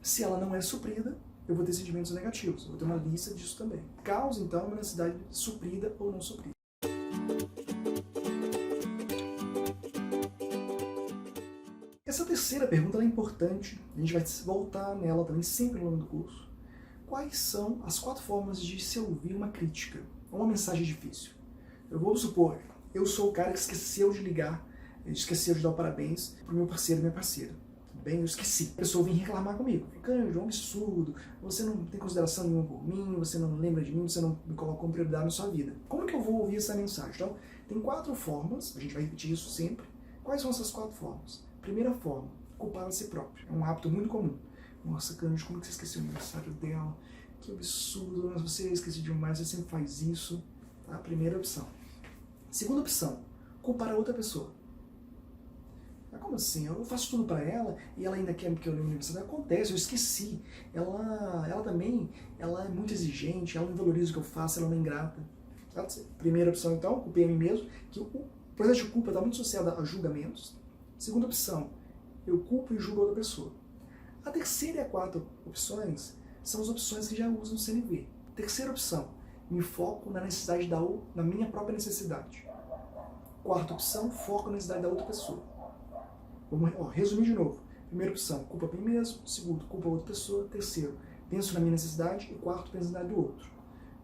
Se ela não é suprida, eu vou ter sentimentos negativos, eu vou ter uma lista disso também. Causa, então, uma necessidade suprida ou não suprida. Essa terceira pergunta é importante, a gente vai voltar nela também sempre ao longo do curso. Quais são as 4 formas de se ouvir uma crítica, ou uma mensagem difícil? Eu vou supor, eu sou o cara que esqueceu de ligar, esqueceu de dar parabéns pro meu parceiro e minha parceira. Bem, eu esqueci. A pessoa vem reclamar comigo. Canjo, é um absurdo, você não tem consideração nenhuma por mim, você não lembra de mim, você não me coloca como prioridade na sua vida. Como que eu vou ouvir essa mensagem? Então, tem 4 formas, a gente vai repetir isso sempre. Quais são essas 4 formas? Primeira forma, culpar a si próprio. É um hábito muito comum. Nossa, Canjo, como que você esqueceu o aniversário dela? Que absurdo, mas você esqueceu demais, você sempre faz isso. Tá? Primeira opção. Segunda opção, culpar a outra pessoa. Mas como assim? Eu faço tudo pra ela e ela ainda quer que eu lembre o aniversário? Acontece, eu esqueci. Ela também, ela é muito exigente, ela não valoriza o que eu faço, ela é uma ingrata. Primeira opção, então, culpei a mim mesmo, que o processo de culpa está muito associado a julgamentos. Segunda opção, eu culpo e julgo a outra pessoa. A terceira e a quarta opções são as opções que já usam o CNV. Terceira opção, me foco na necessidade na minha própria necessidade. Quarta opção, foco na necessidade da outra pessoa. Vamos resumir de novo. Primeira opção, culpa a mim mesmo. Segundo, culpa a outra pessoa. Terceiro, penso na minha necessidade. E quarto, penso na necessidade do outro.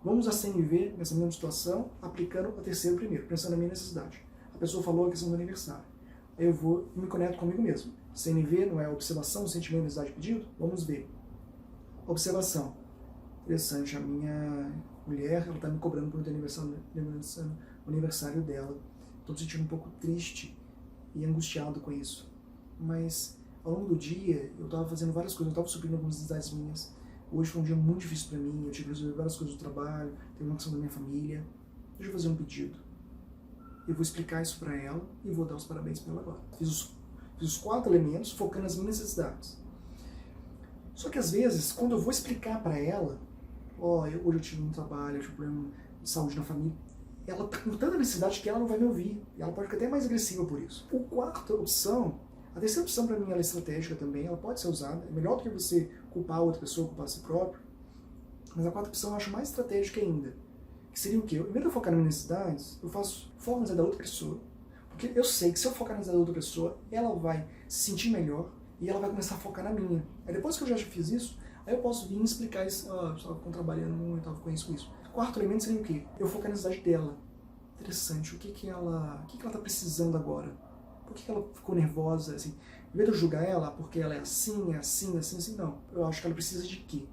Vamos a CNV, nessa mesma situação, aplicando a terceira primeiro, pensando na minha necessidade. A pessoa falou a questão do aniversário. Aí eu vou e me conecto comigo mesmo. CNV não é observação, sentimento, necessidade, pedido? Vamos ver. Observação. Interessante, a minha mulher, ela está me cobrando por ter o aniversário dela. Estou me sentindo um pouco triste e angustiado com isso. Mas ao longo do dia, eu estava fazendo várias coisas, eu estava suprindo algumas necessidades minhas. Hoje foi um dia muito difícil para mim, eu tive que resolver várias coisas do trabalho, teve uma questão da minha família. Deixa eu fazer um pedido. Eu vou explicar isso para ela e vou dar os parabéns para ela agora. Fiz os 4 elementos focando nas minhas necessidades. Só que às vezes, quando eu vou explicar para ela, hoje eu tive um trabalho, eu tive um problema de saúde na família, ela está com tanta necessidade que ela não vai me ouvir. E ela pode ficar até mais agressiva por isso. A terceira opção para mim ela é estratégica também, ela pode ser usada. É melhor do que você culpar a outra pessoa, culpar a si próprio. Mas a quarta opção eu acho mais estratégica ainda. Que seria o quê? Em vez de eu focar nas minhas necessidades, eu faço foco na necessidade da outra pessoa. Porque eu sei que se eu focar na necessidade da outra pessoa, ela vai se sentir melhor e ela vai começar a focar na minha. Aí depois que eu já fiz isso, aí eu posso vir e explicar isso. Eu estava trabalhando muito, eu estava com isso. Quarto elemento seria o quê? Eu focar na necessidade dela. Interessante, o que ela está precisando agora? Por que ela ficou nervosa? Assim, em vez de eu julgar ela porque ela é assim, não. Eu acho que ela precisa de quê?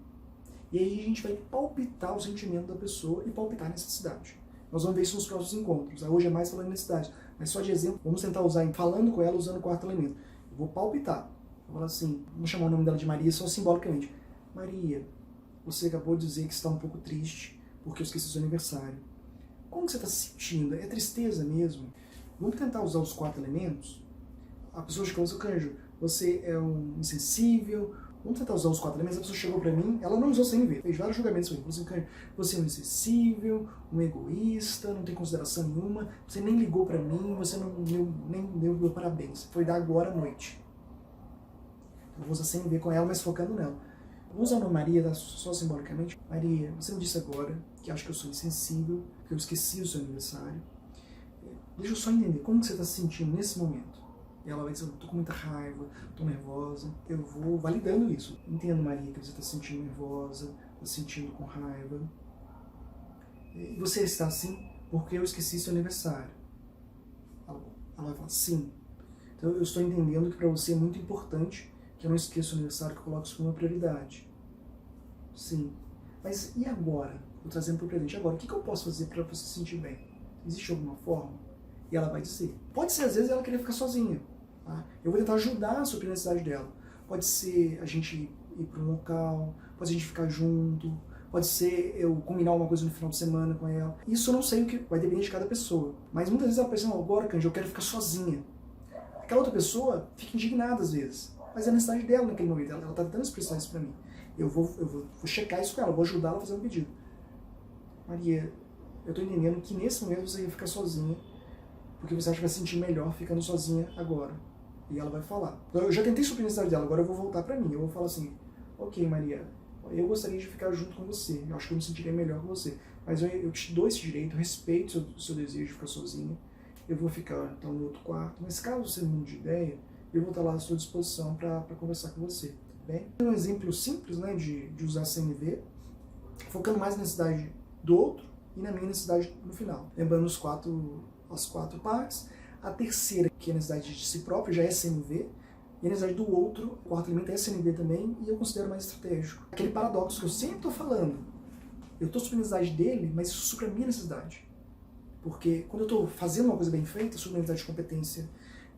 E aí a gente vai palpitar o sentimento da pessoa e palpitar a necessidade. Nós vamos ver isso nos próximos encontros. Hoje é mais falando de necessidade. Mas só de exemplo, vamos tentar usar, falando com ela, usando o quarto elemento. Eu vou palpitar. Vou falar assim, vamos chamar o nome dela de Maria, só simbolicamente. Maria, você acabou de dizer que está um pouco triste porque eu esqueci o seu aniversário. Como que você está se sentindo? É tristeza mesmo? Vamos tentar usar os 4 elementos? A pessoa de começa, Canjo, você é um insensível, Vamos tentar usar os 4 elementos. A pessoa chegou pra mim, ela não usou CNV, fez vários julgamentos pra mim. Falou assim, você é um insensível, um egoísta, não tem consideração nenhuma, você nem ligou pra mim, você nem deu meu parabéns. Foi dar agora à noite. Eu vou usar CNV com ela, mas focando nela. Vou usar o nome Maria, só simbolicamente. Maria, você me disse agora que acha que eu sou insensível, que eu esqueci o seu aniversário. Deixa eu só entender como que você está se sentindo nesse momento. E ela vai dizer, eu tô com muita raiva, tô nervosa. Eu vou validando isso. Entendo, Maria, que você está se sentindo nervosa, está se sentindo com raiva. E você está assim porque eu esqueci seu aniversário. Ela vai falar, sim. Então eu estou entendendo que para você é muito importante que eu não esqueça o aniversário, que eu coloque isso como uma prioridade. Sim. Mas e agora? Vou trazendo para o presente. Agora, o que eu posso fazer para você se sentir bem? Existe alguma forma? E ela vai dizer. Pode ser, às vezes, ela querer ficar sozinha. Tá? Eu vou tentar ajudar a suprir a necessidade dela. Pode ser a gente ir para um local, pode ser a gente ficar junto, pode ser eu combinar uma coisa no final de semana com ela. Isso eu não sei o que vai depender de cada pessoa. Mas muitas vezes ela pensa, agora, Cândido, eu quero ficar sozinha. Aquela outra pessoa fica indignada às vezes. Mas é a necessidade dela naquele momento. Ela está tentando expressar isso para mim. Eu vou checar isso com ela, vou ajudar ela a fazer um pedido. Maria, eu estou entendendo que nesse momento você ia ficar sozinha, porque você acha que vai se sentir melhor ficando sozinha agora. E ela vai falar. Então, eu já tentei suprir a necessidade dela, agora eu vou voltar para mim. Eu vou falar assim, ok, Maria, eu gostaria de ficar junto com você. Eu acho que eu me sentiria melhor com você. Mas eu te dou esse direito, respeito o seu desejo de ficar sozinha. Eu vou ficar, então, no outro quarto. Mas caso você não mude de ideia, eu vou estar lá à sua disposição para conversar com você, tá bem? Um exemplo simples, né, de usar CNV, focando mais na necessidade do outro e na minha necessidade no final. Lembrando as 4 partes. A terceira, que é a necessidade de si próprio, já é CNV, e a necessidade do outro, o quarto elemento é CNV também, e eu considero mais estratégico. Aquele paradoxo que eu sempre estou falando, eu estou suprindo a necessidade dele, mas isso supre a minha necessidade. Porque quando eu estou fazendo uma coisa bem feita, supre a minha necessidade de competência.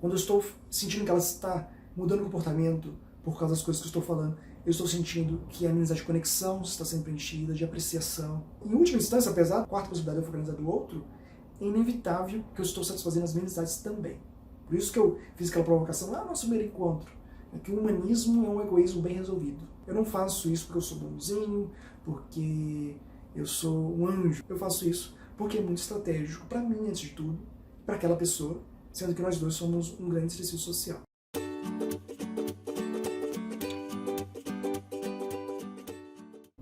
Quando eu estou sentindo que ela está mudando o comportamento por causa das coisas que eu estou falando, eu estou sentindo que a minha necessidade de conexão está sendo preenchida, de apreciação. Em última instância, apesar da quarta possibilidade de eu focar na necessidade do outro, é inevitável que eu estou satisfazendo as minhas necessidades também. Por isso que eu fiz aquela provocação lá no nosso primeiro encontro, que o humanismo é um egoísmo bem resolvido. Eu não faço isso porque eu sou bonzinho, porque eu sou um anjo. Eu faço isso porque é muito estratégico para mim, antes de tudo, para aquela pessoa, sendo que nós dois somos um grande exercício social.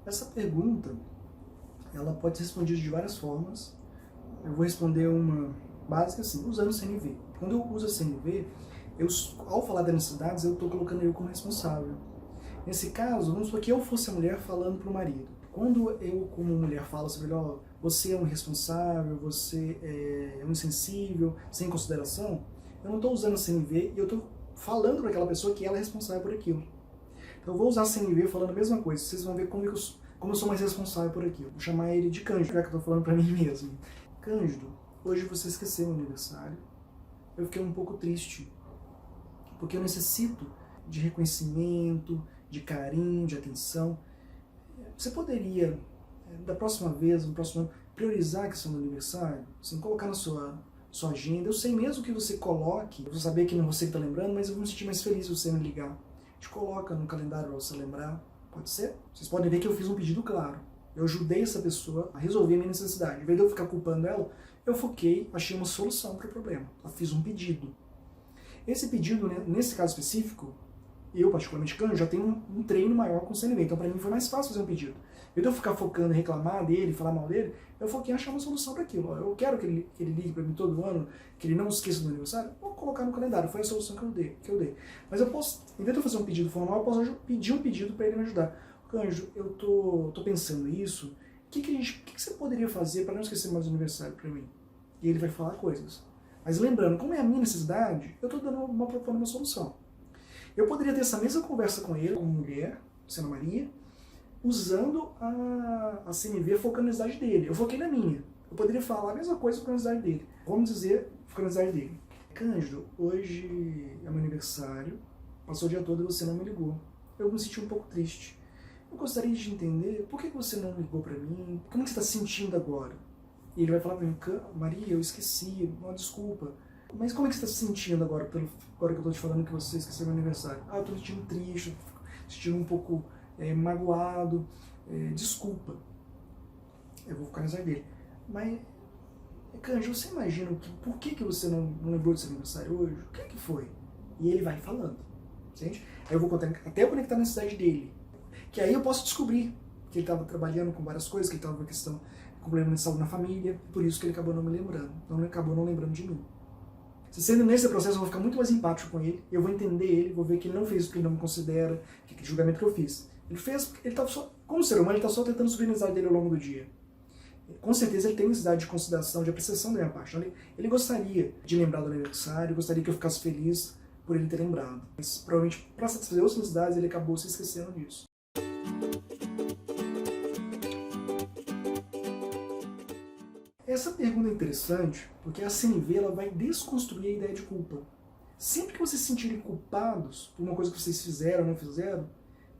Essa pergunta, ela pode ser respondida de várias formas. Eu vou responder uma básica assim, usando o CNV. Quando eu uso a CNV, ao falar das necessidades, eu estou colocando eu como responsável. Nesse caso, vamos supor que eu fosse a mulher falando para o marido. Quando eu, como mulher, falo sobre, você é um irresponsável, você é um insensível, sem consideração, eu não estou usando a CNV e eu estou falando para aquela pessoa que ela é responsável por aquilo. Então eu vou usar a CNV falando a mesma coisa, vocês vão ver como eu sou mais responsável por aquilo. Vou chamar ele de Cândido, já que eu estou falando para mim mesmo. Cândido, hoje você esqueceu o aniversário. Eu fiquei um pouco triste, porque eu necessito de reconhecimento, de carinho, de atenção. Você poderia, da próxima vez, no próximo ano, priorizar a questão do aniversário? Assim, colocar na sua agenda. Eu sei mesmo que você coloque, eu vou saber que não é você que está lembrando, mas eu vou me sentir mais feliz se você me ligar. Te coloca no calendário para você lembrar. Pode ser? Vocês podem ver que eu fiz um pedido claro. Eu ajudei essa pessoa a resolver a minha necessidade. Em vez de eu ficar culpando ela, eu foquei, achei uma solução para o problema. Eu fiz um pedido. Esse pedido, nesse caso específico, eu, particularmente, Cândido, já tenho um treino maior com o CNV. Então, para mim, foi mais fácil fazer um pedido. Em vez de eu ficar focando em reclamar dele, falar mal dele, eu foquei em achar uma solução para aquilo. Eu quero que ele ligue para mim todo ano, que ele não esqueça do aniversário, vou colocar no calendário. Foi a solução que eu dei. Mas eu posso, em vez de eu fazer um pedido formal, eu posso pedir um pedido para ele me ajudar. Cândido, eu tô pensando isso. O que você poderia fazer para não esquecer mais o aniversário para mim? E ele vai falar coisas. Mas lembrando, como é a minha necessidade, eu estou propondo uma solução. Eu poderia ter essa mesma conversa com ele, como mulher, sendo a Maria, usando a CNV focando na necessidade dele. Eu foquei na minha. Eu poderia falar a mesma coisa focando na necessidade dele. Vamos dizer, focando na necessidade dele. Cândido, hoje é meu aniversário, passou o dia todo e você não me ligou. Eu me senti um pouco triste. Eu gostaria de entender por que você não ligou para mim, como você está se sentindo agora? E ele vai falar para mim, Maria, eu esqueci, não, desculpa. Mas como é que você está se sentindo agora que eu estou te falando que você esqueceu meu aniversário? Eu estou me sentindo triste, sentindo um pouco magoado, desculpa, eu vou ficar no lugar dele. Mas, Cândido, você imagina por que você não lembrou do seu aniversário hoje? O que foi? E ele vai falando, entende? Aí eu vou até eu conectar na necessidade dele, que aí eu posso descobrir que ele estava trabalhando com várias coisas, que ele estava com questão, com problema de saúde na família, por isso que ele acabou não me lembrando, acabou não lembrando de mim. Se sendo nesse processo, eu vou ficar muito mais empático com ele, eu vou entender ele, vou ver que ele não fez o que ele não me considera, que aquele julgamento que eu fiz. Ele fez, ele estava só, como ser humano, ele está só tentando subir a necessidade dele ao longo do dia. Com certeza ele tem necessidade de consideração, de apreciação da minha parte. Então, ele gostaria de lembrar do aniversário, gostaria que eu ficasse feliz por ele ter lembrado. Mas provavelmente, para satisfazer outras necessidades, ele acabou se esquecendo disso. Essa pergunta é interessante porque a CNV ela vai desconstruir a ideia de culpa. Sempre que vocês se sentirem culpados por uma coisa que vocês fizeram ou não fizeram,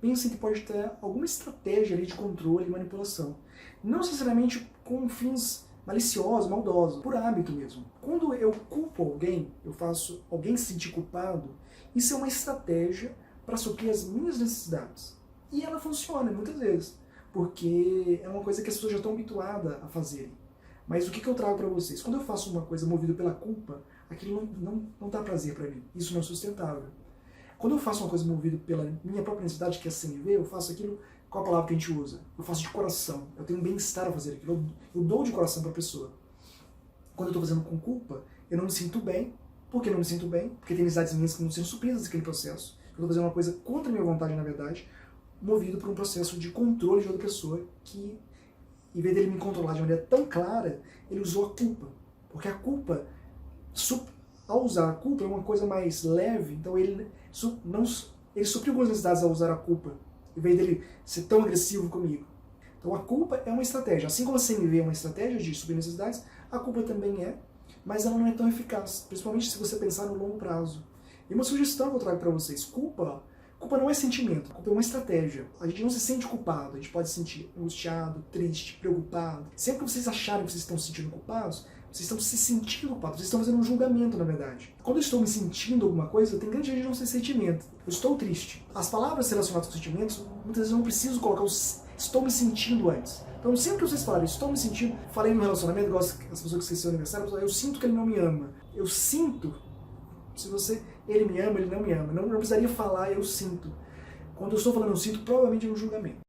pensem que pode ter alguma estratégia ali de controle e manipulação. Não necessariamente com fins maliciosos, maldosos, por hábito mesmo. Quando eu culpo alguém, eu faço alguém se sentir culpado, isso é uma estratégia para suprir as minhas necessidades. E ela funciona muitas vezes, porque é uma coisa que as pessoas já estão habituadas a fazerem. Mas o que eu trago para vocês? Quando eu faço uma coisa movida pela culpa, aquilo não dá prazer para mim. Isso não é sustentável. Quando eu faço uma coisa movida pela minha própria necessidade, que é a CNV, eu faço aquilo, qual a palavra que a gente usa? Eu faço de coração. Eu tenho um bem-estar a fazer aquilo. Eu dou de coração para a pessoa. Quando eu estou fazendo com culpa, eu não me sinto bem. Por que não me sinto bem? Porque tem necessidades minhas que não sendo supridas naquele processo. Eu estou fazendo uma coisa contra a minha vontade, na verdade, movido por um processo de controle de outra pessoa que, em vez dele me controlar de maneira tão clara, ele usou a culpa. Porque a culpa, ao usar a culpa, é uma coisa mais leve, então ele supriu algumas necessidades ao usar a culpa, em vez dele ser tão agressivo comigo. Então a culpa é uma estratégia. Assim como a CNV é uma estratégia de suprir necessidades, a culpa também é, mas ela não é tão eficaz, principalmente se você pensar no longo prazo. E uma sugestão que eu trago para vocês, culpa não é sentimento, culpa é uma estratégia. A gente não se sente culpado, a gente pode se sentir angustiado, triste, preocupado. Sempre que vocês acharem que vocês estão se sentindo culpados, vocês estão se sentindo culpados, vocês estão fazendo um julgamento, na verdade. Quando eu estou me sentindo alguma coisa, tem grande chance de não ser sentimento. Eu estou triste. As palavras relacionadas com sentimentos, muitas vezes eu não preciso colocar estou me sentindo antes. Então sempre que vocês falarem, estou me sentindo, falei no relacionamento, igual as pessoas que esqueceram o aniversário, eu sinto que ele não me ama. Eu sinto, ele me ama, ele não me ama. Não precisaria falar, eu sinto. Quando eu estou falando eu sinto, provavelmente é um julgamento.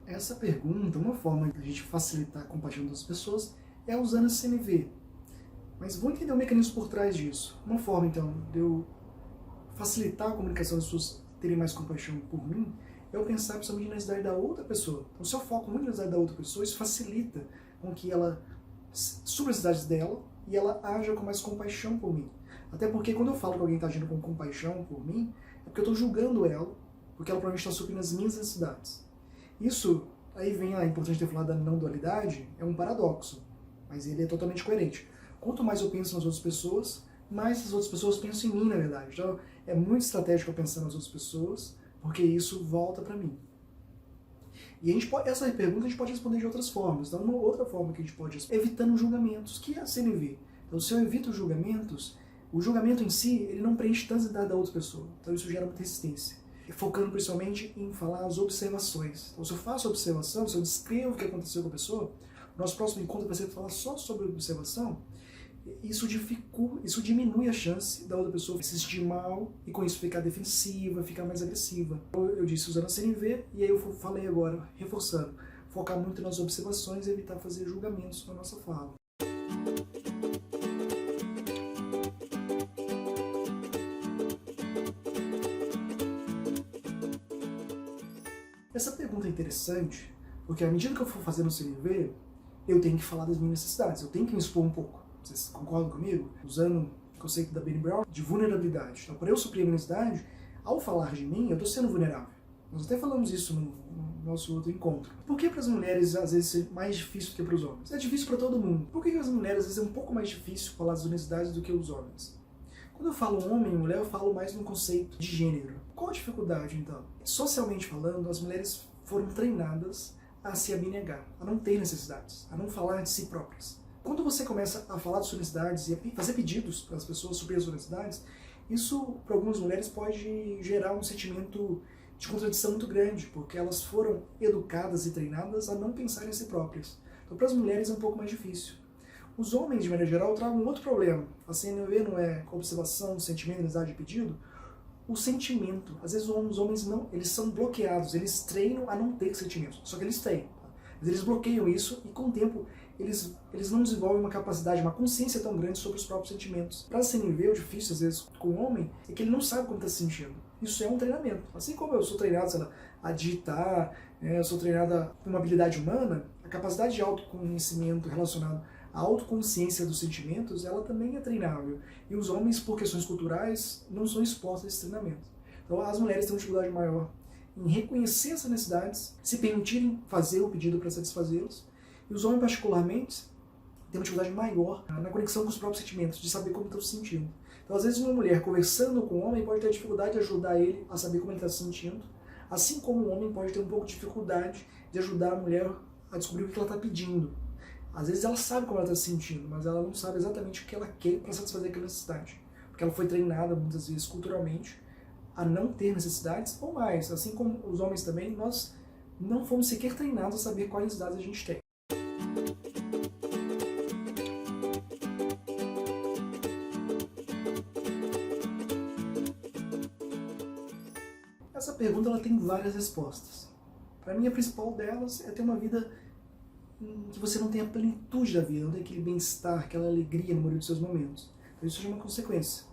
Essa pergunta, uma forma de a gente facilitar a compaixão das pessoas é usando a CNV. Mas vou entender o mecanismo por trás disso. Uma forma, então, de eu facilitar a comunicação das pessoas terem mais compaixão por mim é eu pensar principalmente na necessidade da outra pessoa. Então, se eu foco muito na necessidade da outra pessoa, isso facilita com que ela supra as necessidades dela e ela haja com mais compaixão por mim. Até porque quando eu falo que alguém está agindo com compaixão por mim, é porque eu estou julgando ela, porque ela provavelmente está suprindo as minhas necessidades. Isso, aí vem a importante ter falado da não dualidade, é um paradoxo, mas ele é totalmente coerente. Quanto mais eu penso nas outras pessoas, mais as outras pessoas pensam em mim, na verdade. Então, é muito estratégico eu pensar nas outras pessoas, porque isso volta para mim. E essa pergunta a gente pode responder de outras formas. Então, uma outra forma que a gente pode responder é evitando julgamentos, que é a CNV. Então, se eu evito julgamentos, o julgamento em si, ele não preenche tanta idade da outra pessoa. Então, isso gera muita resistência. Focando principalmente em falar as observações. Então, se eu faço observação, se eu descrevo o que aconteceu com a pessoa, o nosso próximo encontro vai ser falar só sobre observação. Isso diminui a chance da outra pessoa se sentir mal e com isso ficar defensiva, ficar mais agressiva. Eu disse usando a CNV e aí eu falei agora, reforçando, focar muito nas observações e evitar fazer julgamentos na nossa fala. Essa pergunta é interessante porque à medida que eu for fazendo o CNV, eu tenho que falar das minhas necessidades, eu tenho que me expor um pouco. Vocês concordam comigo? Usando o conceito da Brené Brown de vulnerabilidade. Então, para eu suprir a minha necessidade, ao falar de mim, eu estou sendo vulnerável. Nós até falamos isso no nosso outro encontro. Por que para as mulheres às vezes é mais difícil do que para os homens? É difícil para todo mundo. Por que as mulheres às vezes é um pouco mais difícil falar das necessidades do que os homens? Quando eu falo homem e mulher, eu falo mais no conceito de gênero. Qual a dificuldade, então? Socialmente falando, as mulheres foram treinadas a se abnegar, a não ter necessidades, a não falar de si próprias. Quando você começa a falar de suas necessidades e a fazer pedidos para as pessoas suprir as suas necessidades, isso, para algumas mulheres, pode gerar um sentimento de contradição muito grande, porque elas foram educadas e treinadas a não pensar em si próprias. Então, para as mulheres é um pouco mais difícil. Os homens, de maneira geral, tragam um outro problema. A CNV não é observação, sentimento, necessidade de pedido. O sentimento. Às vezes os homens não, eles são bloqueados, eles treinam a não ter sentimentos. Só que eles têm. Mas eles bloqueiam isso e com o tempo eles não desenvolvem uma capacidade, uma consciência tão grande sobre os próprios sentimentos. Para a CNV, o difícil, às vezes, com o homem, é que ele não sabe como está se sentindo. Isso é um treinamento. Assim como eu sou treinado, sei lá, a digitar, eu sou treinada com uma habilidade humana, a capacidade de autoconhecimento relacionado à autoconsciência dos sentimentos, ela também é treinável. E os homens, por questões culturais, não são expostos a esse treinamento. Então, as mulheres têm uma dificuldade maior em reconhecer essas necessidades, se permitirem fazer o pedido para satisfazê-los. E os homens, particularmente, têm uma dificuldade maior na conexão com os próprios sentimentos, de saber como estão se sentindo. Então, às vezes, uma mulher conversando com um homem pode ter dificuldade de ajudar ele a saber como ele está se sentindo, assim como o homem pode ter um pouco de dificuldade de ajudar a mulher a descobrir o que ela está pedindo. Às vezes ela sabe como ela está se sentindo, mas ela não sabe exatamente o que ela quer para satisfazer aquela necessidade. Porque ela foi treinada, muitas vezes, culturalmente, a não ter necessidades ou mais. Assim como os homens também, nós não fomos sequer treinados a saber quais necessidades a gente tem. Essa pergunta ela tem várias respostas. Para mim, a principal delas é ter uma vida em que você não tenha a plenitude da vida, não tem aquele bem-estar, aquela alegria no meio dos seus momentos. Então isso é uma consequência.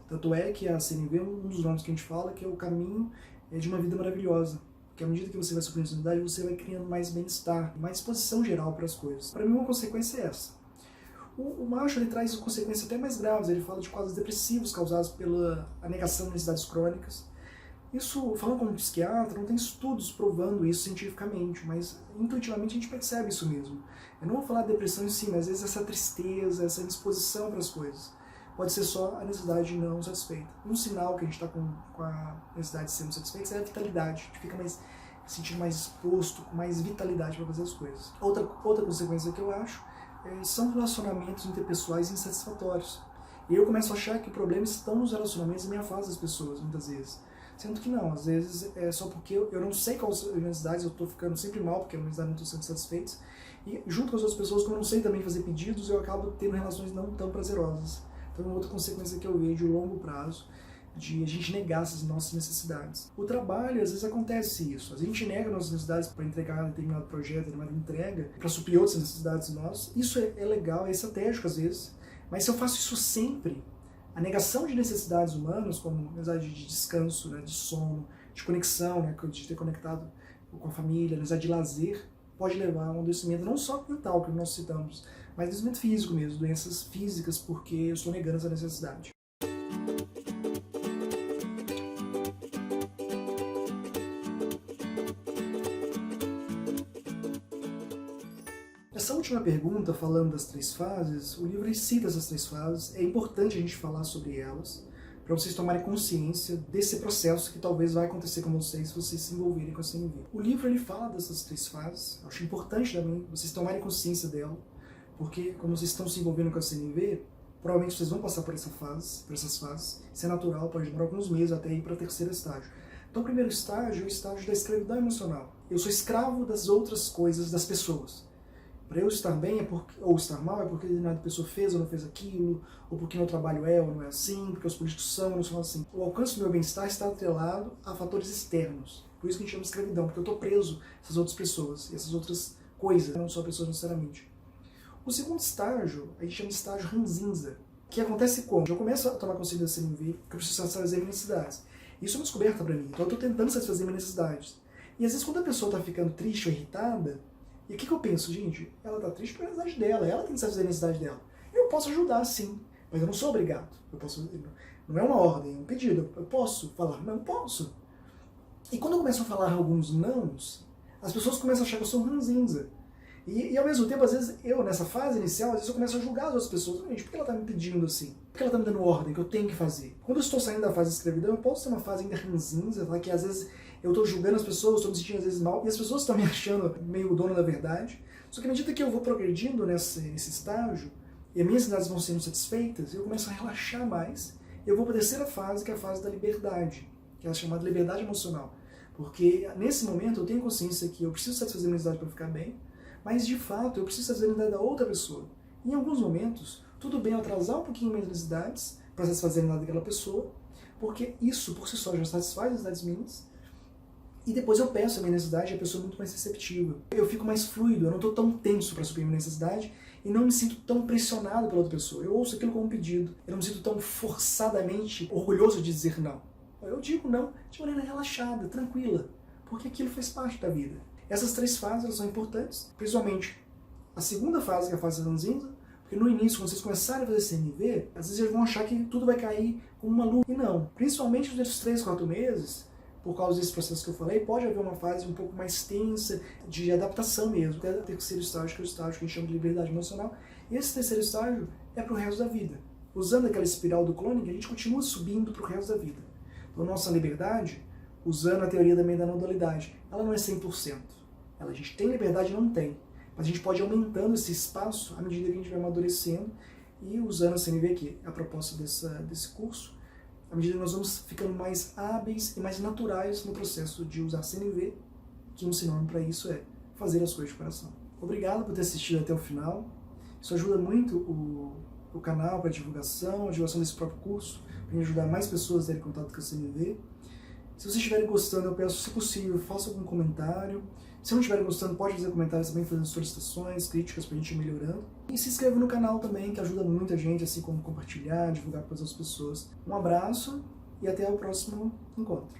Tanto é que a CNV, um dos nomes que a gente fala, que é o caminho de uma vida maravilhosa. Porque à medida que você vai suprindo a necessidade, você vai criando mais bem-estar, mais disposição geral para as coisas. Para mim, uma consequência é essa. O Marshall ele traz consequências até mais graves. Ele fala de quadros depressivos causados pela negação de necessidades crônicas. Isso, falando como psiquiatra, não tem estudos provando isso cientificamente, mas intuitivamente a gente percebe isso mesmo. Eu não vou falar de depressão em si, mas às vezes essa tristeza, essa indisposição para as coisas, pode ser só a necessidade não satisfeita. Um sinal que a gente está com a necessidade de ser satisfeita é a vitalidade. A gente fica se sentindo mais exposto, com mais vitalidade para fazer as coisas. Outra consequência que eu acho são relacionamentos interpessoais insatisfatórios. E eu começo a achar que problemas estão nos relacionamentos e me afasta das pessoas, muitas vezes. Sendo que não, às vezes é só porque eu não sei quais são as necessidades, eu estou ficando sempre mal porque as necessidades não estão sendo satisfeitas. E junto com as outras pessoas, como eu não sei também fazer pedidos, eu acabo tendo relações não tão prazerosas. Então é uma outra consequência que eu vejo a longo prazo, de a gente negar essas nossas necessidades. O trabalho, às vezes acontece isso. A gente nega nossas necessidades para entregar determinado projeto, determinada entrega, para suprir outras necessidades nossas. Isso é legal, é estratégico às vezes, mas se eu faço isso sempre, a negação de necessidades humanas, como necessidade de descanso, né, de sono, de conexão, né, de ter conectado com a família, necessidade de lazer, pode levar a um adoecimento não só mental, que nós citamos, mas adoecimento físico mesmo, doenças físicas, porque eu estou negando essa necessidade. Essa última pergunta, falando das 3 fases, o livro cita essas 3 fases, é importante a gente falar sobre elas, para vocês tomarem consciência desse processo que talvez vai acontecer com vocês se vocês se envolverem com a CNV. O livro ele fala dessas 3 fases, acho importante também vocês tomarem consciência dela, porque como vocês estão se envolvendo com a CNV, provavelmente vocês vão passar por essas fases, isso é natural, pode demorar alguns meses até ir para o 3º estágio. Então o primeiro estágio é o estágio da escravidão emocional. Eu sou escravo das outras coisas, das pessoas. Para eu estar bem ou estar mal é porque determinada pessoa fez ou não fez aquilo, ou porque meu trabalho é ou não é assim, porque os políticos são ou não são assim. O alcance do meu bem-estar está atrelado a fatores externos. Por isso que a gente chama de escravidão, porque eu estou preso a essas outras pessoas, e essas outras coisas, não só pessoas necessariamente. O segundo estágio, a gente chama de estágio ranzinza, que acontece como? Eu começo a tomar consciência da CNV, que eu preciso satisfazer minhas necessidades. Isso é uma descoberta para mim, então eu estou tentando satisfazer minhas necessidades. E às vezes quando a pessoa está ficando triste ou irritada, e o que eu penso? Gente, ela está triste pela necessidade dela, ela tem que satisfazer a necessidade dela. Eu posso ajudar sim, mas eu não sou obrigado. Não é uma ordem, é um pedido. Eu posso falar, não posso. E quando eu começo a falar alguns nãos, as pessoas começam a achar que eu sou ranzinza. E ao mesmo tempo, às vezes, eu, nessa fase inicial, às vezes eu começo a julgar as outras pessoas. Gente, por que ela tá me pedindo assim? Por que ela tá me dando ordem que eu tenho que fazer? Quando eu estou saindo da fase de escravidão, eu posso ter uma fase ainda ranzinza, tá? Que às vezes eu tô julgando as pessoas, estou me sentindo às vezes mal, e as pessoas estão me achando meio dono da verdade. Só que à medida que eu vou progredindo nesse estágio, e as minhas necessidades vão sendo satisfeitas, eu começo a relaxar mais, e eu vou para a terceira fase, que é a fase da liberdade, que é a chamada liberdade emocional. Porque nesse momento eu tenho consciência que eu preciso satisfazer a minha necessidade para ficar bem, mas de fato eu preciso satisfazer a necessidade da outra pessoa. E em alguns momentos, tudo bem eu atrasar um pouquinho minhas necessidades para satisfazer a necessidade daquela pessoa, porque isso por si só já satisfaz as necessidades minhas, e depois eu peço a minha necessidade e a pessoa é muito mais receptiva. Eu fico mais fluido, eu não estou tão tenso para suprir a minha necessidade e não me sinto tão pressionado pela outra pessoa. Eu ouço aquilo como um pedido, eu não me sinto tão forçadamente orgulhoso de dizer não. Eu digo não de maneira relaxada, tranquila, porque aquilo faz parte da vida. Essas três fases elas são importantes, principalmente a segunda fase, que é a fase ranzinza, porque no início, quando vocês começarem a fazer CNV, às vezes eles vão achar que tudo vai cair como uma luva. E não. Principalmente nos 3, 4 meses, por causa desse processo que eu falei, pode haver uma fase um pouco mais tensa de adaptação mesmo. Até o terceiro estágio, que é o estágio que a gente chama de liberdade emocional. E esse terceiro estágio é para o resto da vida. Usando aquela espiral do clone, a gente continua subindo para o resto da vida. Então, nossa liberdade, usando a teoria também da não dualidade, ela não é 100%. A gente tem liberdade e não tem. Mas a gente pode ir aumentando esse espaço à medida que a gente vai amadurecendo e usando a CNV, que é a proposta desse curso, à medida que nós vamos ficando mais hábeis e mais naturais no processo de usar CNV, que um sinônimo para isso é fazer as coisas de coração. Obrigado por ter assistido até o final. Isso ajuda muito o canal para a divulgação desse próprio curso, para ajudar mais pessoas a terem contato com a CNV. Se vocês estiverem gostando, eu peço, se possível, faça algum comentário. Se não estiverem gostando, pode fazer comentários também, fazendo solicitações, críticas para a gente ir melhorando. E se inscreva no canal também, que ajuda muita gente, assim como compartilhar, divulgar para as outras pessoas. Um abraço e até o próximo encontro.